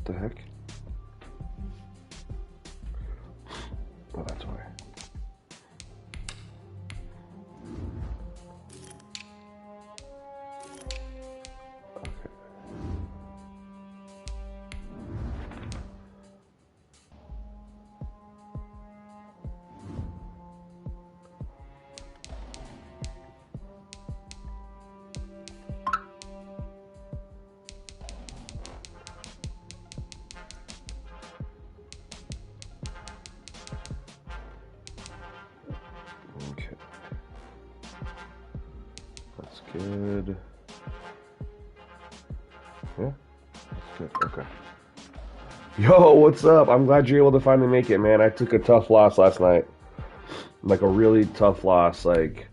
the heck? Oh, that's why. Good. Yeah, that's good. Okay. Yo, what's up? I'm glad you're able to finally make it, man. I took a tough loss last night. Like a really tough loss. Like,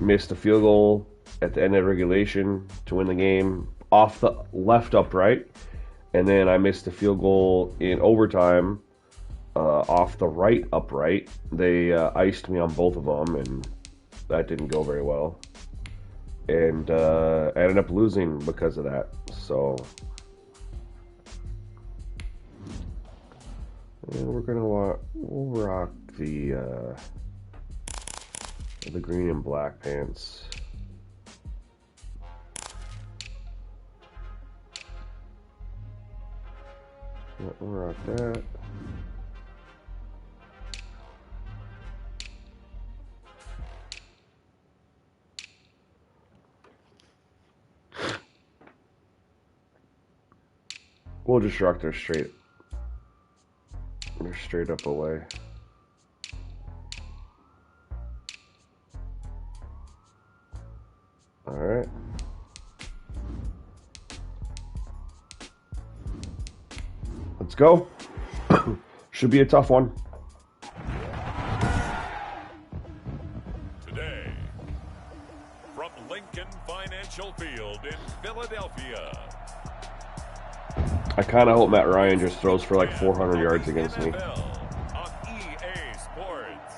missed a field goal at the end of regulation to win the game off the left upright. And then I missed a field goal in overtime off the right upright. They iced me on both of them, and that didn't go very well. And I ended up losing because of that. So and we'll rock the green and black pants. Yeah, we'll rock that. We'll just rock their straight up away. All right. Let's go. Should be a tough one. Today, from Lincoln Financial Field in Philadelphia. I kind of hope Matt Ryan just throws for like 400 yards against me. On EA Sports.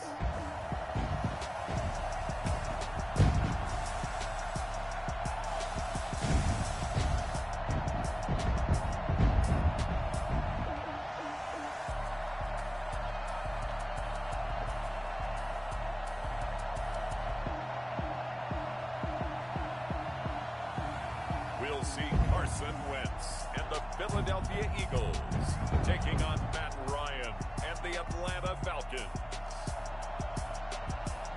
We'll see Carson Wentz and the Philadelphia Eagles taking on Matt Ryan and the Atlanta Falcons.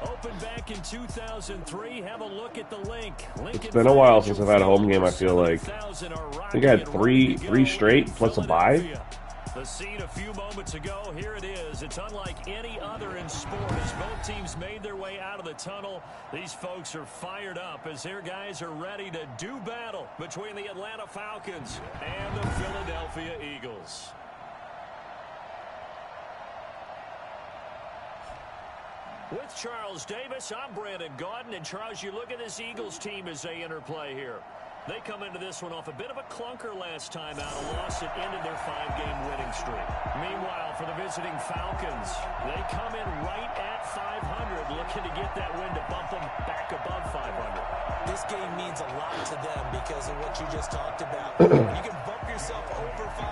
Opened back in 2003. Have a look at the link. It's been a while since I've had a home game, I feel like. I think I had three straight plus a bye. The scene a few moments ago, here it is. It's unlike any other in sport as both teams made their way out of the tunnel. These folks are fired up as their guys are ready to do battle between the Atlanta Falcons and the Philadelphia Eagles. With Charles Davis, I'm Brandon Gaudin. And Charles, you look at this Eagles team as they interplay here. They come into this one off a bit of a clunker last time out, a loss that ended their 5-game winning streak. Meanwhile, for the visiting Falcons, they come in right at 500, looking to get that win to bump them back above 500. This game means a lot to them because of what you just talked about. When you can bump yourself over 500,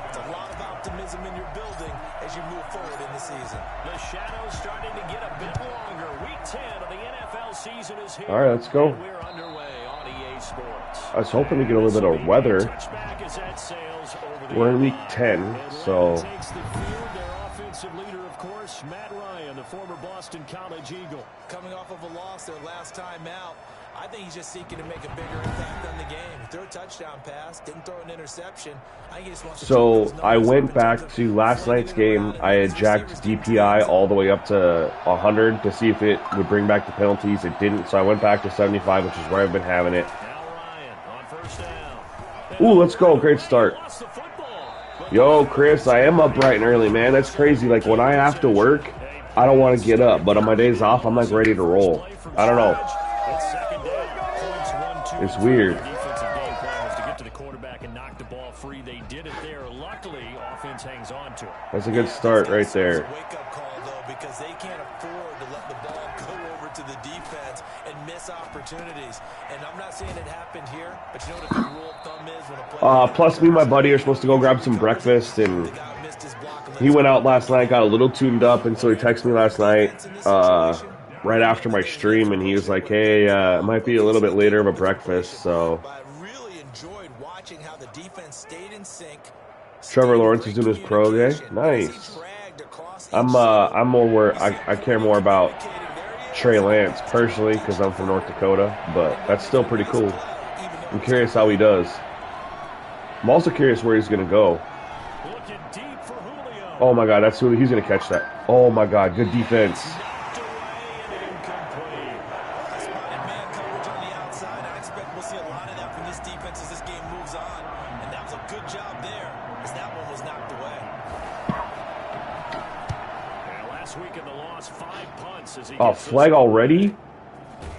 it's a lot of optimism in your building as you move forward in the season. The shadow's starting to get a bit longer. Week 10 of the NFL season is here. All right, let's go. We're underway on EA Sports. I was hoping to get a little bit of weather. We're in week 10, so Takes the field, their offensive leader, of course, Matt Ryan, the former Boston College Eagle. Coming off of a loss their last time out, I think he's just seeking to make a bigger impact on the game. He threw a touchdown pass, didn't throw an interception. I think he just wants to So I went back to last night's game. I had jacked DPI all the way up to 100 to see if it would bring back the penalties. It didn't, so I went back to 75, which is where I've been having it. Ooh, let's go. Great start. Yo, Chris, I am up bright and early, man. That's crazy. Like, when I have to work, I don't want to get up. But on my days off, I'm, like, ready to roll. I don't know. It's weird. to the quarterback and knock the ball free. They did it there. Luckily, offense hangs on to it. That's a good start right there. Wake-up call, though, because they can't afford to let the ball go over to the defense and miss opportunities. And I'm not saying it happened here, but you know what a good rule of thumb is when a player... Plus, me and my buddy are supposed to go grab some breakfast, and he went out last night, got a little tuned up, and so he texted me last night, right after my stream, and he was like, hey, it might be a little bit later of a breakfast, so... Trevor Lawrence is doing his pro day? Nice. I'm more where I care more about Trey Lance, personally, because I'm from North Dakota, but that's still pretty cool. I'm curious how he does. I'm also curious where he's going to go. Oh my god, that's who he's going to catch that. Oh my god, good defense. Oh, flag already?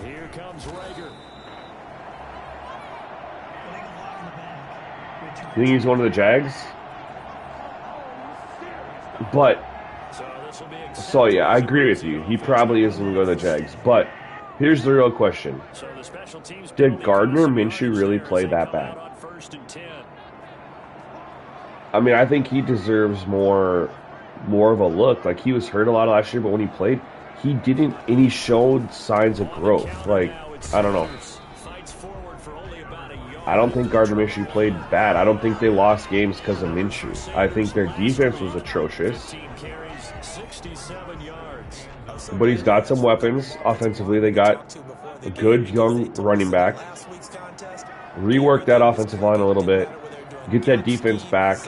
Here comes Rager. You think he's one of the Jags? But, so yeah, I agree with you. He probably isn't going to go to the Jags. But, here's the real question. Did Gardner Minshew really play that bad? I mean, I think he deserves more of a look. Like, he was hurt a lot last year, but when he played, he didn't, and he showed signs of growth. Like, I don't know. I don't think Gardner Minshew played bad. I don't think they lost games because of Minshew. I think their defense was atrocious. But he's got some weapons. Offensively, they got a good young running back. Rework that offensive line a little bit. Get that defense back.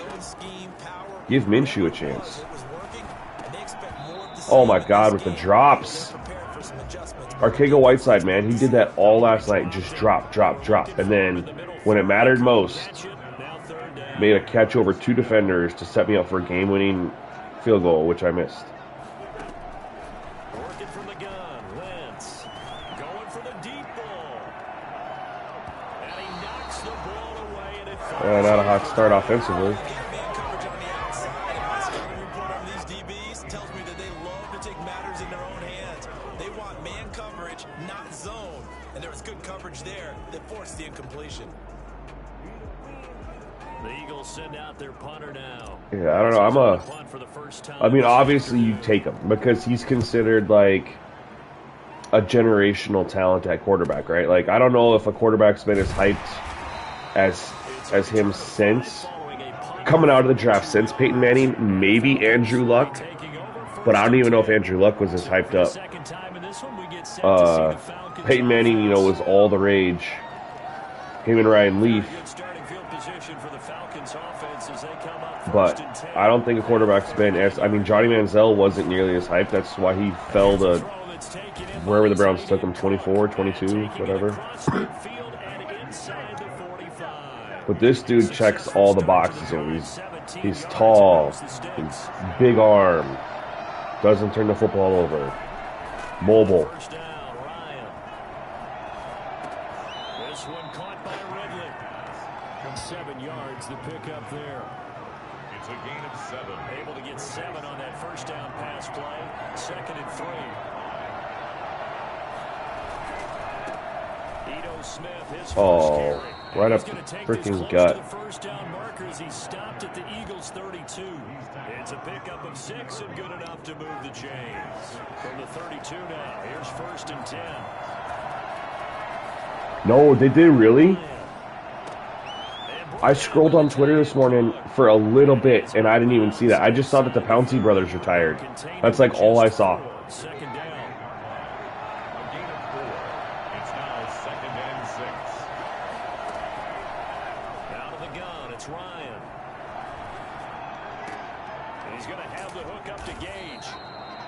Give Minshew a chance. Oh my god, with the drops. Arcega-Whiteside, man, he did that all last night. Just drop. And then, when it mattered most, made a catch over two defenders to set me up for a game-winning field goal, which I missed. Working from the gun, Wentz going for the deep ball. And he knocks the ball away, and it falls. Not a hot start offensively. Yeah, I don't know. I mean, obviously you take him because he's considered like a generational talent at quarterback, right? Like, I don't know if a quarterback's been as hyped as him since coming out of the draft since Peyton Manning, maybe Andrew Luck, but I don't even know if Andrew Luck was as hyped up. Peyton Manning, you know, was all the rage. Him and Ryan Leaf. But I don't think a quarterback's been as... I mean, Johnny Manziel wasn't nearly as hyped. That's why he fell to wherever the Browns took him, 24, 22, whatever. But this dude checks all the boxes. You know, he's tall, he's big arm, doesn't turn the football over, mobile. This one caught by Ridley. 7 yards, the pickup there. It's a gain of 7. Able to get 7 on that first down pass play. 2nd and 3. Ito Smith, his first carry. Right up freaking gut. The first down markers. He stopped at the Eagles 32. It's a pickup of 6 and good enough to move the chains. From the 32 now, here's 1st and 10. No, they did really? I scrolled on Twitter this morning for a little bit, and I didn't even see that. I just saw that the Pouncey brothers retired. That's like all I saw. 2nd down. A gain of 4. It's now 2nd and 6. Out of the gun, it's Ryan. And he's going to have the hook up to Gage.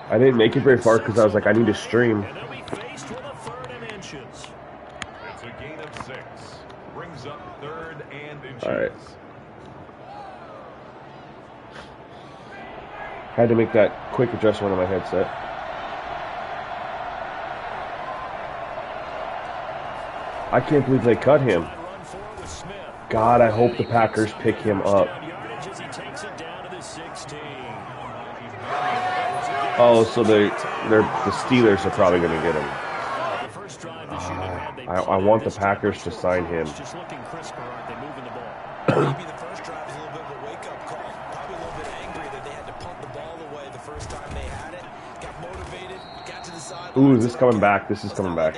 I didn't make it very far because I was like, I need to stream. And they'll be faced with a 3rd and inches. It's a gain of 6. Brings up 3rd and inches. All right. Had to make that quick adjustment on my headset. I can't believe they cut him. God, I hope the Packers pick him up. Oh, so the Steelers are probably going to get him. I want the Packers to sign him. Maybe the first drive was a little bit of a wake-up call. Probably a little bit angry that they had to punt the ball away the first time they had it. Got motivated, got to the sideline. Ooh, this is coming back. This is coming back.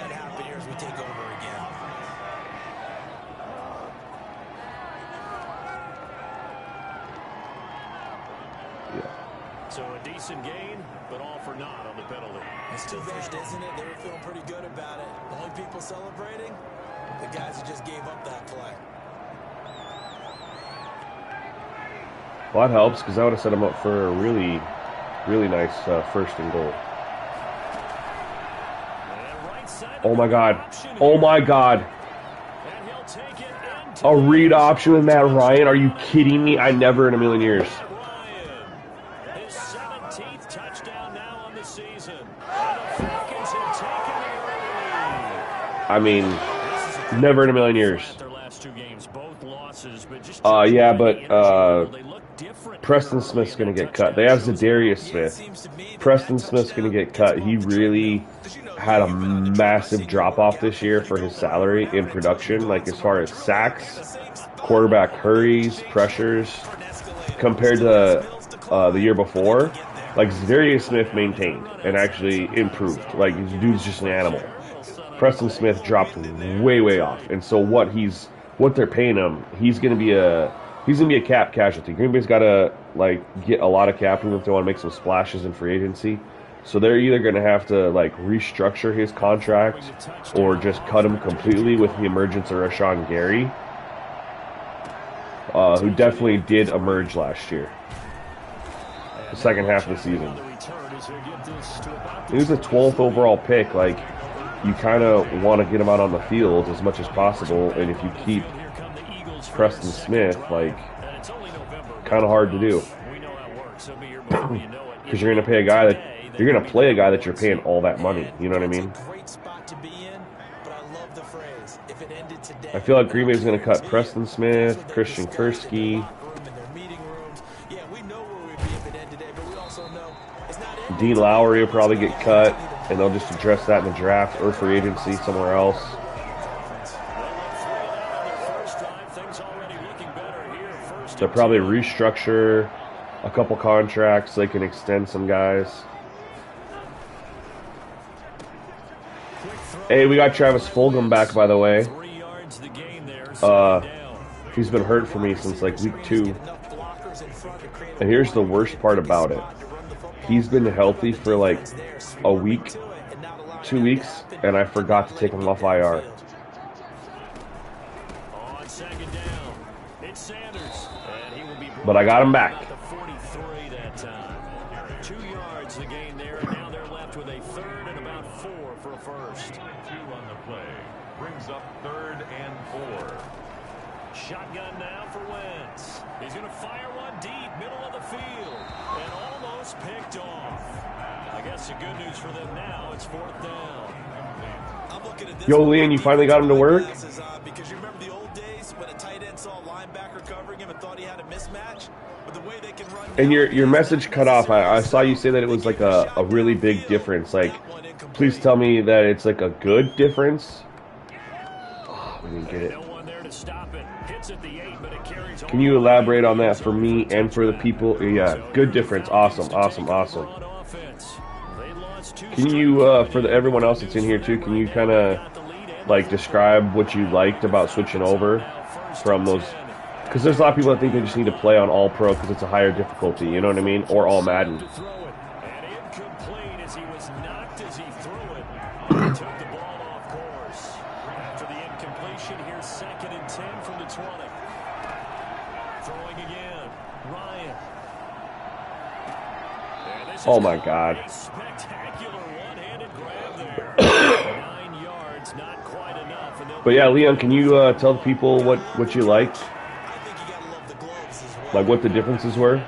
So a decent gain, but all for naught on the penalty. It's too bad, isn't it? They were feeling pretty good about it. The only people celebrating, the guys who just gave up that play. Well, that helps because I would have set him up for a really, really nice first and goal. Oh my God! Oh my God! A read option with Matt Ryan? Are you kidding me? I never in a million years. I mean, never in a million years. Yeah, but Preston Smith's going to get cut. They have Zadarius Smith. Preston Smith's going to get cut. He really had a massive drop-off this year for his salary in production, like as far as sacks, quarterback hurries, pressures, compared to the year before. Like, Zadarius Smith maintained and actually improved. Like, this dude's just an animal. Preston Smith dropped way, way off, and so what they're paying him, he's gonna be a cap casualty. Green Bay's got to like get a lot of cap room if they want to make some splashes in free agency. So they're either gonna have to like restructure his contract or just cut him completely with the emergence of Rashawn Gary, who definitely did emerge last year, the second half of the season. He was the 12th overall pick. Like, you kind of want to get him out on the field as much as possible, and if you keep Preston Smith, like, kind of hard to do. Because you're going to play a guy that you're paying all that money. You know what I mean? I feel like Green Bay is going to cut Preston Smith, Christian Kursky. Dean Lowry will probably get cut, and they'll just address that in the draft or free agency somewhere else. They'll probably restructure a couple contracts so they can extend some guys. Hey, we got Travis Fulgham back, by the way. He's been hurt for me since like week 2. And here's the worst part about it. He's been healthy for like a week, 2 weeks, and I forgot to take him off IR. But I got him back. 2 yards the gain there. Now they're left with a third and about 4 for a first. 2 on the play. Brings up 3rd and 4. Shotgun now for Wentz. He's going to fire one deep, middle of the field, and almost picked off. I guess the good news for them now, it's 4th down. Yo, Leon, you finally got him to work? Because you remember the old days when a tight end saw a linebacker covering him and thought he had a mismatch? But the way they can run. And your message cut off. I saw you say that it was like a really big difference. Like, please tell me that it's like a good difference. Oh, we didn't get it. Can you elaborate on that for me and for the people? Yeah, good difference. Awesome, awesome, awesome. Can you, for everyone else that's in here too, can you kind of like describe what you liked about switching over from those? Because there's a lot of people that think they just need to play on All Pro because it's a higher difficulty, you know what I mean? Or All Madden. Oh my God. But yeah, Leon, can you tell the people what you liked? Like what the differences were?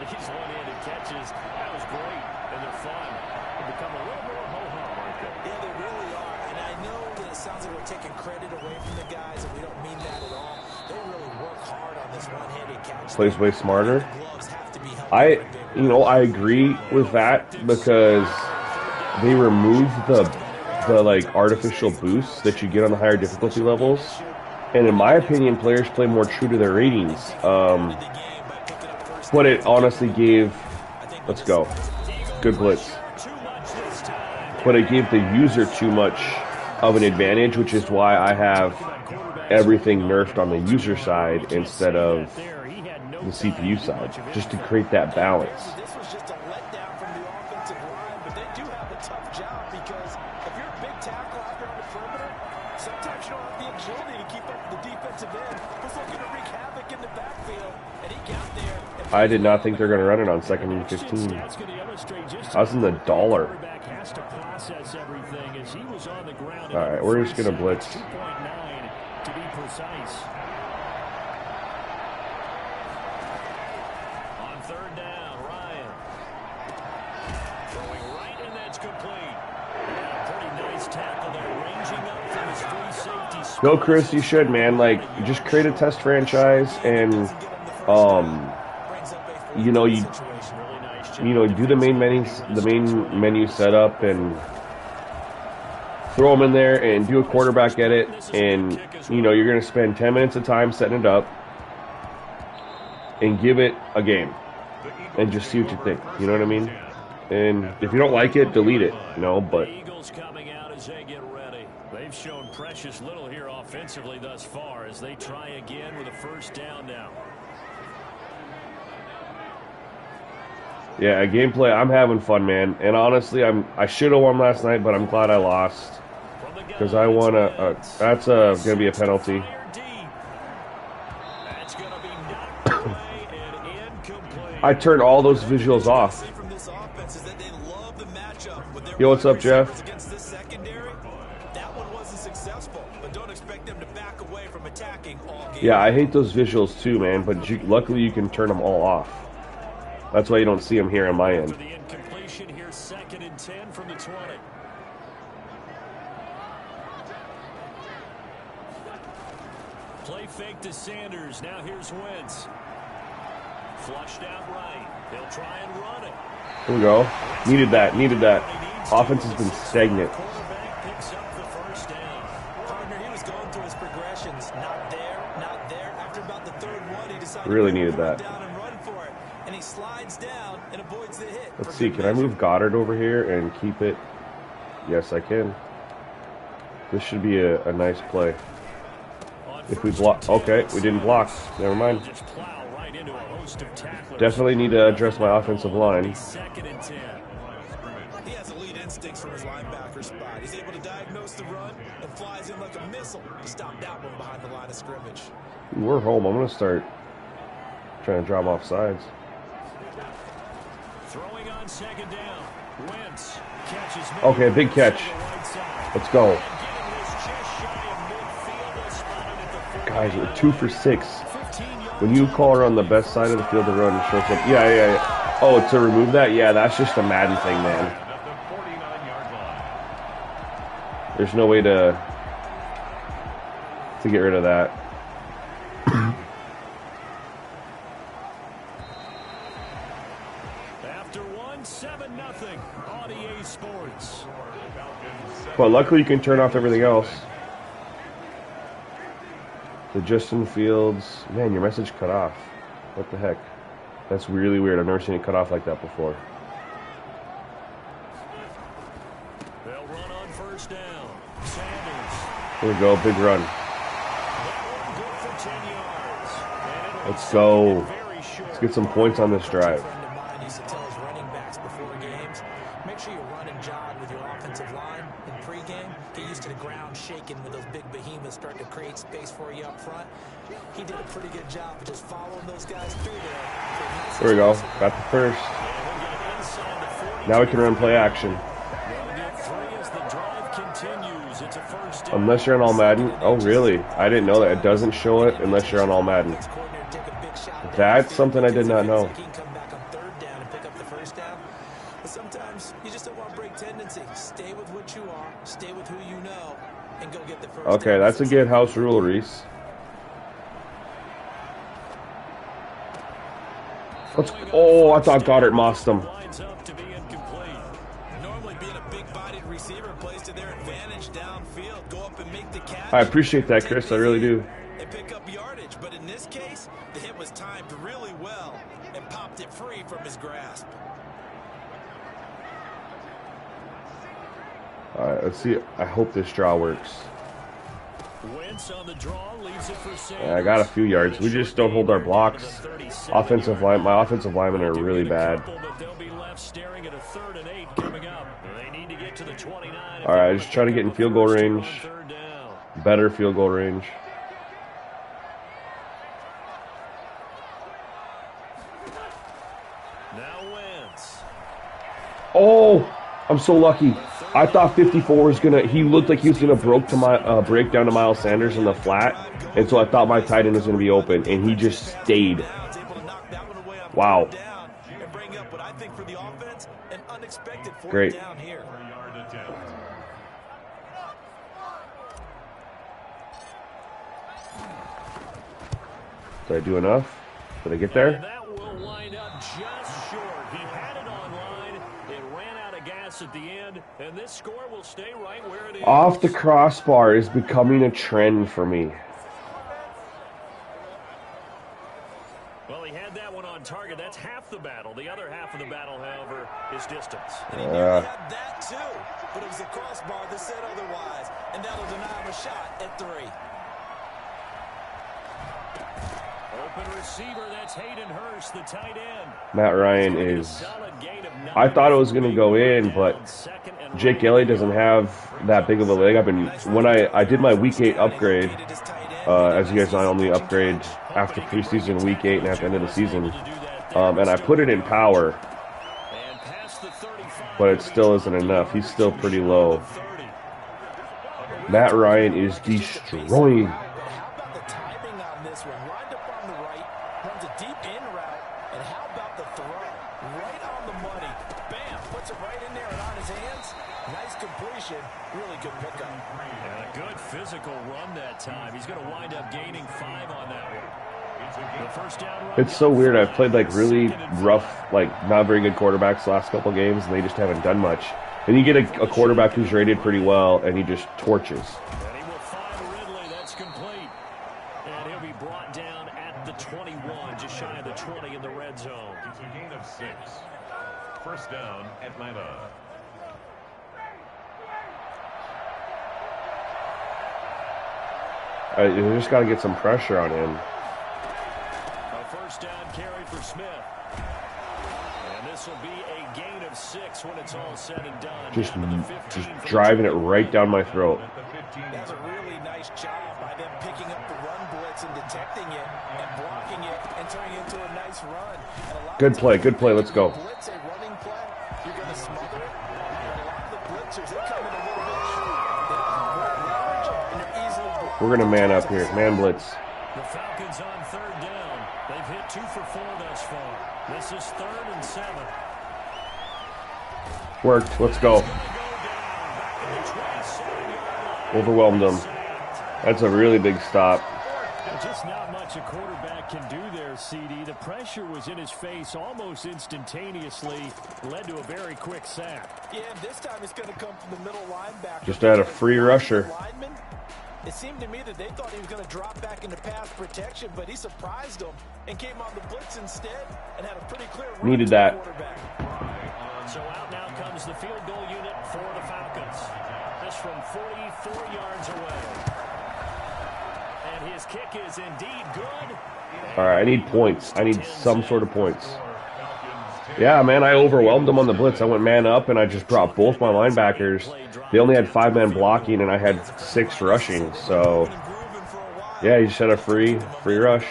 plays way smarter. I agree with that because they removed the like artificial boosts that you get on the higher difficulty levels, and in my opinion, players play more true to their ratings. But it honestly gave, let's go, good blitz. But it gave the user too much of an advantage, which is why I have everything nerfed on the user side instead of the CPU side, just to create that balance. This was just a letdown from the offensive line, but they do have a tough job because if you're a big tackle out there on the perimeter, sometimes you don't have the agility to keep up with the defensive end. Was looking to wreak havoc in the backfield, and he got there. I did not think they're going to run it on 2nd and 15. I was in the dollar. All right, we're just going to blitz. To be precise. On 3rd down, Ryan. Throwing right, and that's complete. And a pretty nice tackle there, ranging up from his free safety spot. Go, Chris, you should, man. Like, just create a test franchise and, do the main menu setup and throw them in there and do a quarterback edit, and you're going to spend 10 minutes of time setting it up and give it a game and just see what you think. You know what I mean? And if you don't like it, delete it. But Eagles coming out as they get ready. They've shown precious little here offensively thus far as they try again with a 1st down now. yeah, gameplay, I'm having fun, man. And honestly, I should have won last night, but I'm glad I lost. Because I want to, that's going to be a penalty. I turned all those visuals off. Yo, what's up, Jeff? Yeah, I hate those visuals too, man. But luckily you can turn them all off. That's why you don't see them here on my end. For the incompletion here, 2nd and 10 from the 20. Play fake to Sanders. Now here's Wentz. Flushed out right. He'll try and run it. Here we go. Needed that. Offense has been stagnant. Quarterback picks up the 1st down. Partner, he was going through his progressions. Not there. After about the 3rd one, he decided Really to needed that. down and run for it. And he slides down and avoids the hit. Let's see, can I move Goddard over here and keep it? Yes, I can. This should be a nice play. If we block, okay, we didn't block. Never mind. Definitely need to address my offensive line. 2nd and 10. He has elite instincts from his linebacker spot. He's able to diagnose the run and flies in like a missile to stop that one behind the line of scrimmage. We're home. I'm going to start trying to drop off sides. Throwing on 2nd down. Wentz catches. Okay, big catch. Let's go. Guys, we're 2 for 6. When you call her on the best side of the field to run, it shows up. Yeah. Oh, to remove that? Yeah, that's just a Madden thing, man. There's no way to get rid of that. After 7-0 on EA Sports. But luckily you can turn off everything else. The Justin Fields. Man, your message cut off. What the heck? That's really weird. I've never seen it cut off like that before. They'll run on 1st down. Sanders. Here we go. Big run. Let's go. Let's get some points on this drive. Make sure you run and jog with your offensive line in pregame. Get used to the ground shaking with those big behemoths starting to create space for you up front. He did a pretty good job of just following those guys through there. There we go. Got the first. Now we can run play action. Unless you're on All Madden. Oh, really? I didn't know that. It doesn't show it unless you're on All Madden. That's something I did not know. Sometimes you just don't want to break tendency. Stay with what you are. Stay with who you know. And go get the first. Okay, that's a good house rule, Reese. Let's. Oh, I thought Goddard mossed him. Lines up to be incomplete. Normally being a big-bodied receiver plays to their advantage downfield. Go up and make the catch. I appreciate that, Chris. I really do. And pick up yardage. But in this case, the hit was timed really well and popped it free from his grasp. All right, let's see. I hope this draw works. Wentz on the draw, leaves it for Yeah, I got a few yards. We just don't hold our blocks. Offensive line, my offensive linemen are really bad. But they'll be left staring at a 3rd and 8 coming up. They need to get to the 29. All right, just try to get in field goal range. Better field goal range. Now Wentz. Oh, I'm so lucky. I thought 54 was gonna. He looked like he was gonna break down to Miles Sanders in the flat, and so I thought my tight end was gonna be open, and he just stayed. Wow. Great. Did I do enough? Did I get there? That will line up just short. He had it online. It ran out of gas at the end, and this score will stay right where it is. Off the crossbar is becoming a trend for me. Well, he had that one on target. That's half the battle. The other half of the battle, however, is distance. And he nearly had that too, but it was a crossbar that said otherwise, and that'll deny him a shot at 3. Open receiver, that's Hayden Hurst, the tight end. Matt Ryan is. I thought it was going to go in, but Jake Elliott doesn't have that big of a leg. When I did my week 8 upgrade, as you guys know, I only upgrade after preseason, week 8, and at the end of the season, and I put it in power, but it still isn't enough. He's still pretty low. Matt Ryan is destroying. Really good pickup. And a good physical run that time. He's going to wind up gaining 5 on that one. The first down run. It's so weird. I've played like really rough, like not very good quarterbacks the last couple games, and they just haven't done much. And you get a quarterback who's rated pretty well, and he just torches. And he will find Ridley. That's complete. And he'll be brought down at the 21, just shy of the 20 in the red zone. It's a gain of 6. First down, Atlanta. You just got to get some pressure on him. A first down carry for Smith. And this will be a gain of 6 when it's all said and done. Just driving it right down my throat. That's a really nice job by them picking up the run blitz and detecting it and blocking it and turning it into a nice run. Good play, good play. Let's go. Blitz, a running play, you're going to smother it. And a lot of the blitzers, they come in a little bit short. They don't have great leverage, and they're easily blocked. We're going to man up here. Man blitz. The Falcons on 3rd down. They've hit 2 for 4 thus far. This is 3rd and 7. Worked. Let's go. Overwhelmed them. That's a really big stop. Just not much a quarterback can do there, CD. The pressure was in his face almost instantaneously. Led to a very quick sack. Yeah, and this time it's going to come from the middle linebacker. Just had a free rusher. It seemed to me that they thought he was going to drop back into pass protection, but he surprised them and came on the blitz instead and had a pretty clear run. Needed that. So out now comes the field goal unit for the Falcons. This from 44 yards away. And his kick is indeed good. All right, I need points. I need some sort of points. Yeah, man, I overwhelmed them on the blitz. I went man up, and I just brought both my linebackers. They only had 5-man blocking, and I had 6 rushing. So, yeah, he just had a free rush.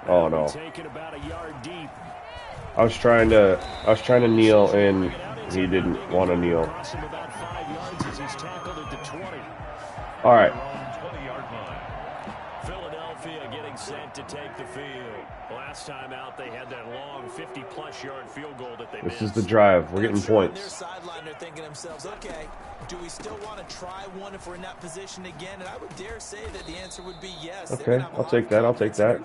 Oh no! I was trying to kneel, and he didn't want to kneel. All right. Philadelphia getting set to take the field. Last time out, they had that long 50-plus yard field goal that they missed. This is the drive. We're getting points. On their sideline, they're thinking to themselves, okay, do we still want to try one if we're in that position again? And I would dare say that the answer would be yes. Okay, I'll take that. I'll take that.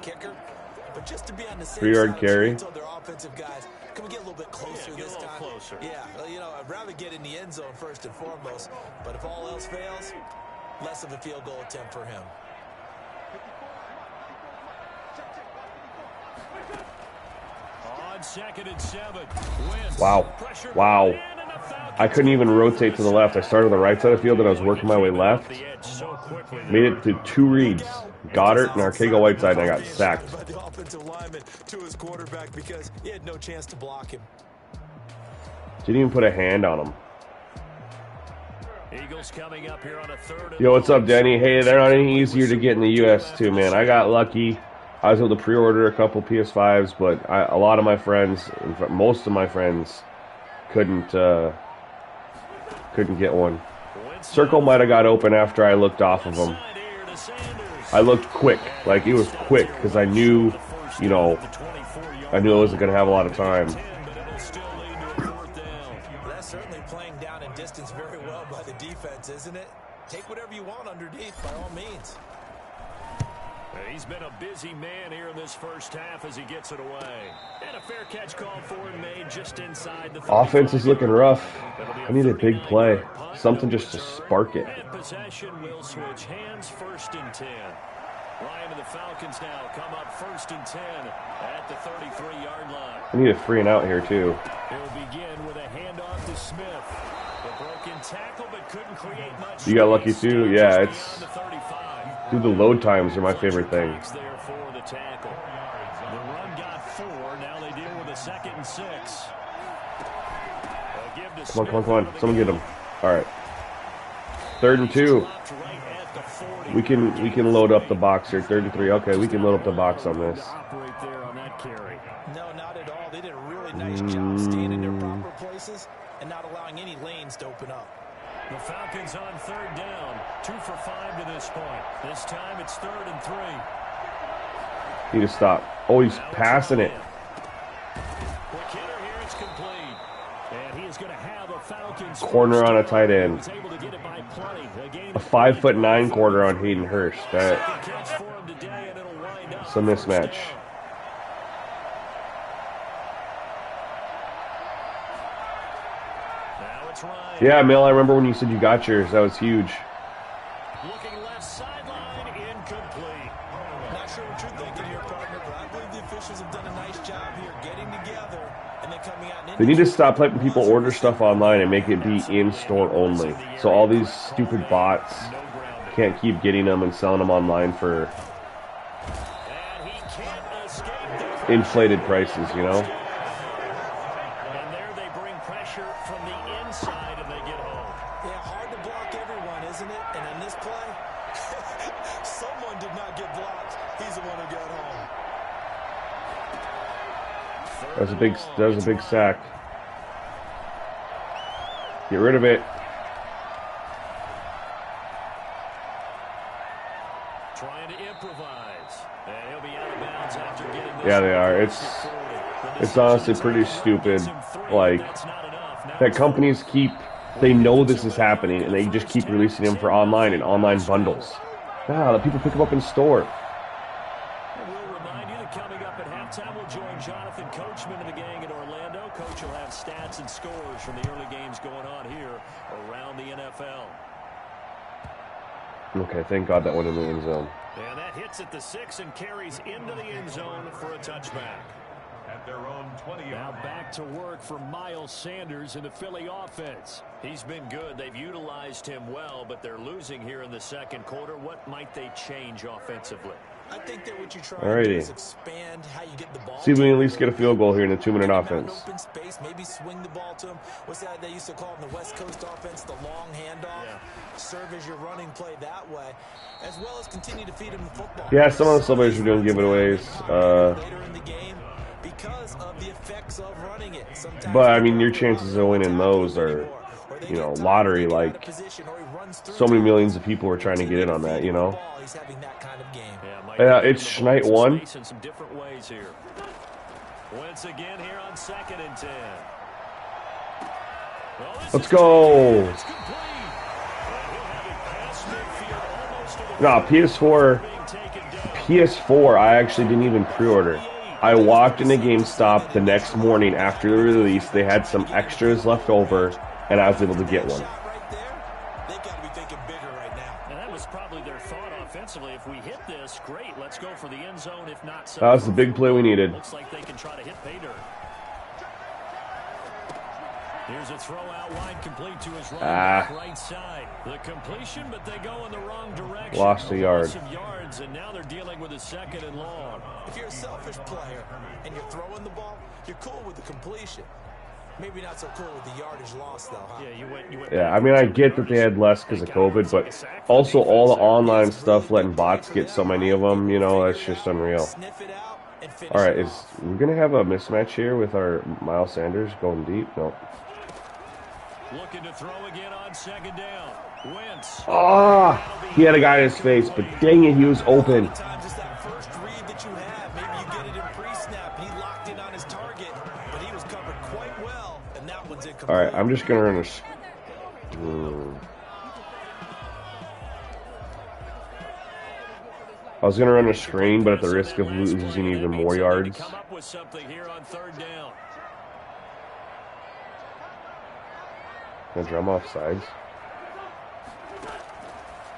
But just to be on the safe 3-yard side, carry. they told their offensive guys, can we get a little bit closer this time? Closer. Yeah, well, you know, I'd rather get in the end zone first and foremost. But if all else fails, less of a field goal attempt for him. On 2nd and 7. Wow. Wow. I couldn't even rotate to the left. I started on the right side of the field, and I was working my way left. Made it to 2 reads. Goddard and Arcega Whiteside, and I got sacked. By the offensive lineman to his quarterback because he had no chance to block him. Didn't even put a hand on him. Eagles coming up here on a 3rd and Yo, what's up, Denny? Hey, they're not any easier to get in the U.S. too, man. I got lucky. I was able to pre-order a couple PS5s, but a lot of my friends, in fact, most of my friends, couldn't get one. Circle might have got open after I looked off of them. I looked quick, like it was quick, because I knew, you know, I knew I wasn't going to have a lot of time. That's certainly playing down in distance very well by the defense, isn't it? Take whatever you want underneath, by all means. He's been a busy man here in this first half as he gets it away. And a fair catch called for and made just inside the Offense is looking rough. I need a big play. Something just to spark it. And possession will switch hands, 1st and 10. Ryan and the Falcons now come up 1st and 10 at the 33-yard line. I need a 3 and out here, too. He'll begin with a handoff to Smith. The broken tackle, but couldn't create much. You got lucky, too? Yeah, it's... Dude, the load times are my favorite thing. There for the tackle. The run got 4. Now they deal with a 2nd and 6. Come on. Someone get him. All right. 3rd and 2. We can load up the box here. 3rd and 3. Okay, we can load up the box on this. No, not at all. They did a really nice job staying in their proper places and not allowing any lanes to open up. The Falcons on 3rd down. 2 for 5 to this point. This time it's 3rd and 3. Need to stop. Oh, he's passing it. Corner on a tight end. A 5'9" corner on Hayden Hurst. That's a mismatch. Yeah, Mel, I remember when you said you got yours. That was huge. Looking left sideline, incomplete. Not sure what you're thinking here, partner, but I believe the officials have done a nice job here getting together and then coming out. They need to stop letting people order stuff online and make it be in-store only. So all these stupid bots can't keep getting them and selling them online for inflated prices, you know? And there they bring pressure from the inside and they get home. Yeah, hard to block everyone, isn't it? And in this play, someone did not get blocked. He's the one who got home. That was a big sack. Get rid of it. Trying to improvise. And he'll be out of bounds after getting this. Yeah, they are. It's honestly pretty stupid. Like, that companies they know this is happening and they just keep releasing them for online and online bundles. Nah, let people pick them up in store. We'll remind you that coming up at halftime, we'll join Jonathan Coachman and the gang in Orlando. Coach will have stats and scores from the early games going on here around the NFL. Okay, thank God that went in the end zone. And that hits at the 6 and carries into the end zone for a touchback. At their own 20. Now back to work for Miles Sanders in the Philly offense. He's been good. They've utilized him well, but they're losing here in the second quarter. What might they change offensively? I think that what you're trying Alrighty. to do is expand how you get the ball. See if we can at least get a field goal here in the 2-minute offense. Open space, maybe swing the ball to him. What's that they used to call in the West Coast offense, the long handoff? Yeah. Serve as your running play that way, as well as continue to feed him the football. Yeah, some of the celebrities are doing giveaways. Later in the game because of the effects of running it. Sometimes But, I mean, your chances of winning those are, you know, lottery. Like, so many millions of people are trying to get in on that, you know? He's having that kind of game. Yeah, it's Schneid 1. Some different ways here. Once again here on 2nd and 10. Let's go. No, PS4, I actually didn't even pre-order. I walked into GameStop the next morning after the release. They had some extras left over, and I was able to get one. They got to be thinking bigger right now. And that was probably their thought offensively. If we hit this, great. Let's go for the end zone. If not, That was the big play we needed. looks like they can try to hit pay dirt. Here's a throw out wide, complete to his right side. The completion, but they go in the wrong direction. Lost a yard. Loss of yards, and now they're dealing with a 2nd and long. If you're a selfish player and you're throwing the ball, you're cool with the completion. Maybe not so cool with the yardage loss, though, huh? Yeah, you went Yeah, I mean, I get that they had less because of COVID, but also all the online stuff, letting bots get so many of them, you know, that's just unreal. Sniff it out and finish All right, it is off. we're gonna have a mismatch here with our Miles Sanders going deep? No. looking to throw again on 2nd down. Wentz. He had a guy in his face, but dang it, he was open. Sometimes it's that first read that you have. Maybe you get it in pre-snap. He locked in on his target, but he was covered quite well, and that one's incomplete. All right, I'm just gonna run a. I was gonna run a screen, but at the risk of losing even more yards. Come up with something here on 3rd down. Gonna drum off sides.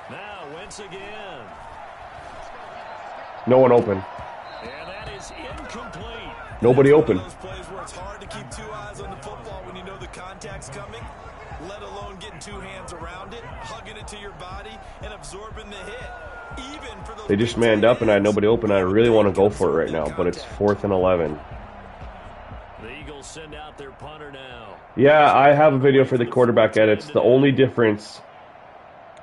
Now Wentz again. No one open. And that is incomplete. Nobody open. Those plays where it's hard to keep 2 eyes on the football when you know the contact's coming, let alone getting 2 hands around it, hugging it to your body, and absorbing the hit. Even for those They just manned up and I had nobody open. I really want to go for it right now, but it's 4th and 11. The Eagles send out their punter now. Yeah, I have a video for the quarterback edits. The only difference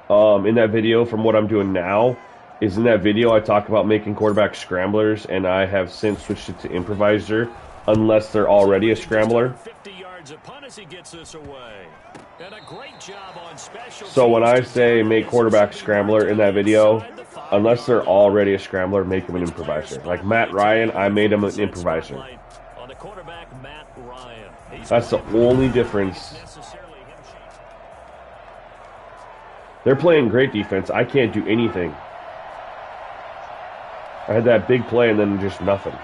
in that video from what I'm doing now is in that video I talk about making quarterback scramblers, and I have since switched it to improviser unless they're already a scrambler. 50 yards a punt as he gets this away. And a great job on special So when I teams. say make quarterback scrambler in that video, unless they're already a scrambler, make them an improviser. Like Matt Ryan, I made him an improviser. On the quarterback, Matt Ryan. That's the only difference. They're playing great defense. I can't do anything. I had that big play and then just nothing.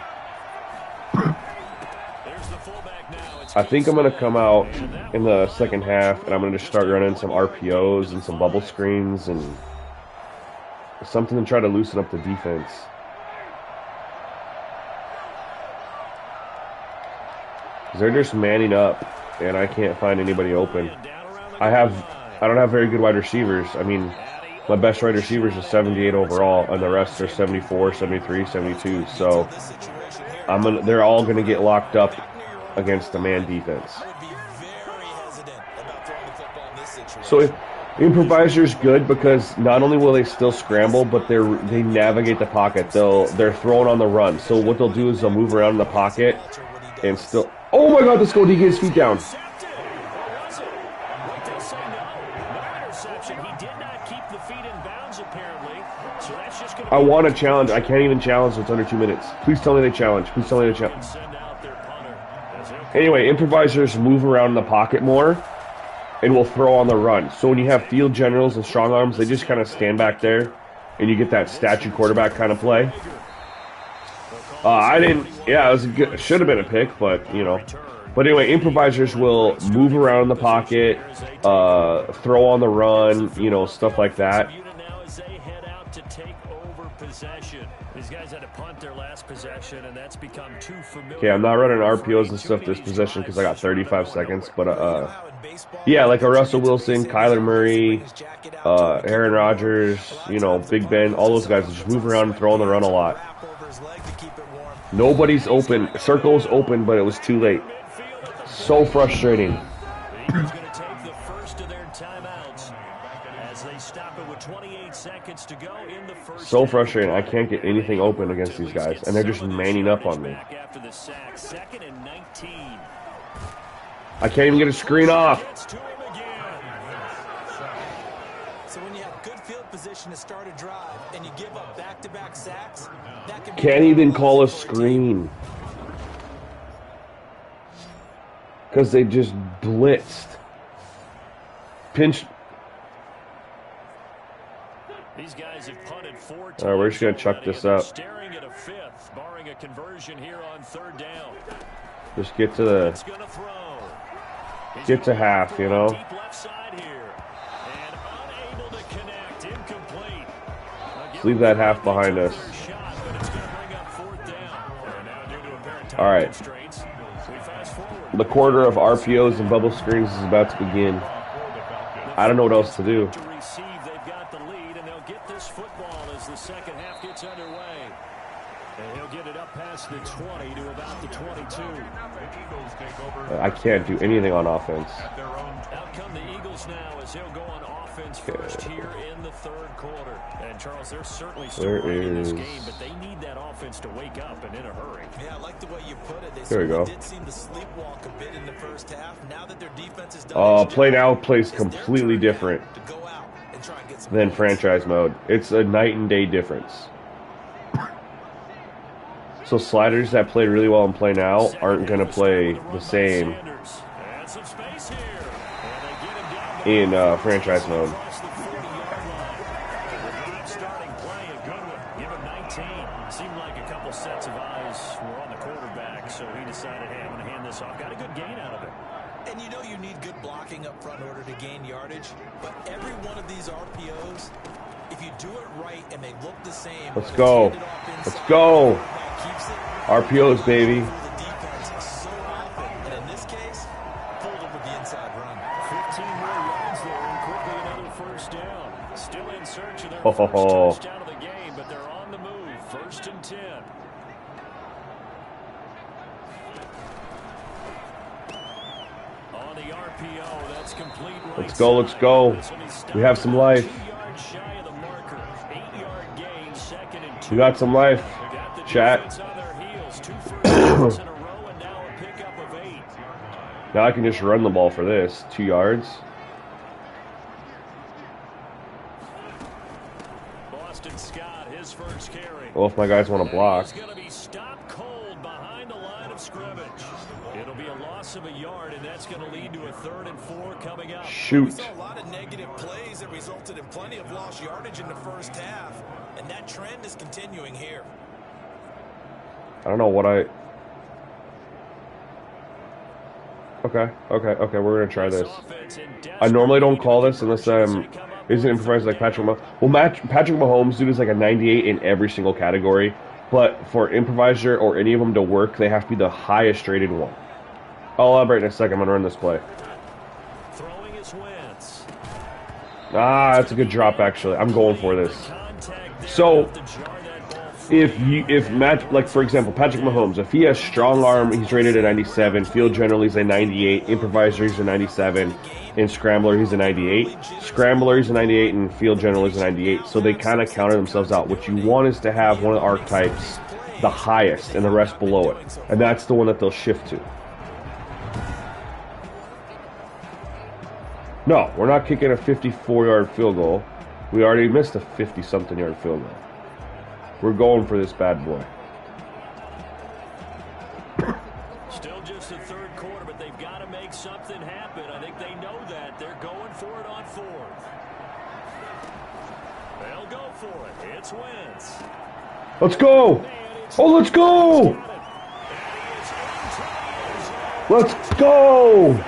I think I'm going to come out in the second half and I'm going to just start running some RPOs and some bubble screens and something to try to loosen up the defense. They're just manning up and I can't find anybody open. I don't have very good wide receivers. I mean, my best wide receivers is 78 overall, and the rest are 74, 73, 72. So they're all going to get locked up against the man defense. So if improviser's good because not only will they still scramble, but they navigate the pocket. They're throwing on the run. So what they'll do is they'll move around in the pocket and still. Oh my God! Let's go. He gets his feet down. I want to challenge. I can't even challenge. It's under 2 minutes. Please tell me they challenge. Please tell me they challenge. Anyway, improvisers move around in the pocket more and will throw on the run. So when you have field generals and strong arms, they just kind of stand back there and you get that statue quarterback kind of play. Yeah, it was should have been a pick, but, you know. But anyway, improvisers will move around in the pocket, throw on the run, you know, stuff like that. These guys had to punt their last possession, and that's become too familiar. Okay, I'm not running RPOs and stuff this possession because I got 35 seconds. But, yeah, like a Russell Wilson, Kyler Murray, Aaron Rodgers, you know, Big Ben, all those guys just move around and throw on the run a lot. Nobody's open. Circle's open, but it was too late. So frustrating. So frustrating. I can't get anything open against these guys, and they're just manning up on me. I can't even get a screen off. So when you have good field position to start a drive and you give up back-to-back sacks, that can be can't even call a screen because they just blitzed. Pinched. These guys have punted 4 time. All right, we're just gonna chuck this up. Staring at a fifth, barring a conversion here on third down. Just get to the half, you know. Deep left side here. And unable to connect, incomplete. Leave that half behind us. All right. The quarter of RPOs and bubble screens is about to begin. I don't know what else to do. They've got the lead, and they'll get this football as the second half gets underway. And he'll get it up past the 20 to about the 22. I can't do anything on offense. Out come the Eagles now as they'll go on offense first here in the third quarter. And Charles, they're certainly still in this game, but they need that offense to wake up and in a hurry. Yeah, I like the way you put it. They there we go. did seem to sleepwalk a bit in the first half. Now that their defense is done, Play now plays completely different than franchise mode. It's a night and day difference. So sliders that play really well in play now aren't going to play the same in franchise mode. Seemed like a couple sets of eyes were on the quarterback, so he decided, hey, I'm going to hand this off. Got a good gain out of it. And you know you need good blocking up front in order to gain yardage, but every one of these RPOs, if you do it right and they look the same, let's go. Let's go. RPOs, baby. The defense so often, and in this case, pulled it with the inside run. 15 more yards there, and quickly another first down. Still in search of their first touchdown of the game, but they're on the move. First and 10. On the RPO, that's complete. Let's go, let's go. We have some life. 2 yards shy of the marker. 8-yard gain, second and 2. We got some life. Chat. Now I can just run the ball for this. 2 yards. Boston Scott, his first carry. Well, if my guys want to block. He's going to be stopped cold behind the line of scrimmage. It'll be a loss of a yard, and that's going to lead to a 3rd and 4 coming up. Shoot. We saw a lot of negative plays that resulted in plenty of lost yardage in the first half, and that trend is continuing here. I don't know what I... Okay, we're going to try this. I normally don't call this unless I'm... Isn't improvised like Patrick Mahomes. Well, Patrick Mahomes, dude, is like a 98 in every single category. But for improviser or any of them to work, they have to be the highest rated one. I'll elaborate in a second. I'm going to run this play. That's a good drop, actually. I'm going for this. So... If Matt, like for example, Patrick Mahomes, if he has strong arm, he's rated a 97. Field general, he's a 98. Improviser, he's a 97. In scrambler, he's a 98. Scrambler, he's a 98, and field general is a 98. So they kind of counter themselves out. What you want is to have one of the archetypes the highest and the rest below it, and that's the one that they'll shift to. No, we're not kicking a 54-yard field goal. We already missed a 50-something yard field goal. We're going for this bad boy. Still just the third quarter, but they've got to make something happen. I think they know that. They're going for it on 4th. They'll go for it. It's Wentz. Let's go! Oh, let's go! Let's go!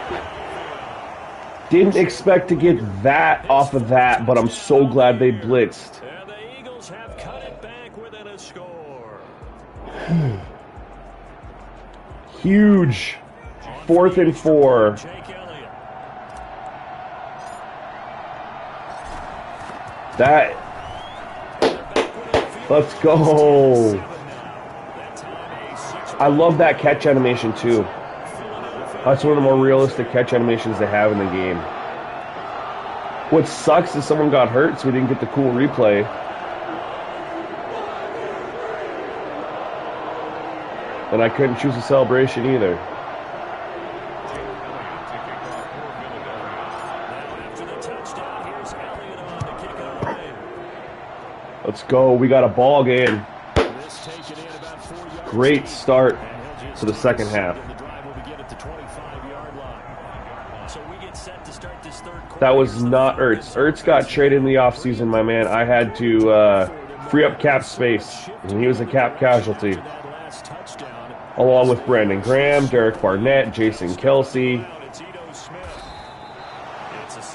Didn't expect to get that off of that, but I'm so glad they blitzed. And the Eagles have cut it back within a score. Huge. 4th and 4. That. Let's go. I love that catch animation too. That's one of the more realistic catch animations they have in the game. What sucks is someone got hurt, so we didn't get the cool replay. And I couldn't choose a celebration either. Let's go. We got a ball game. Great start to the second half. That was not Ertz. Ertz got traded in the offseason, my man. I had to free up cap space, and he was a cap casualty. Along with Brandon Graham, Derek Barnett, Jason Kelsey,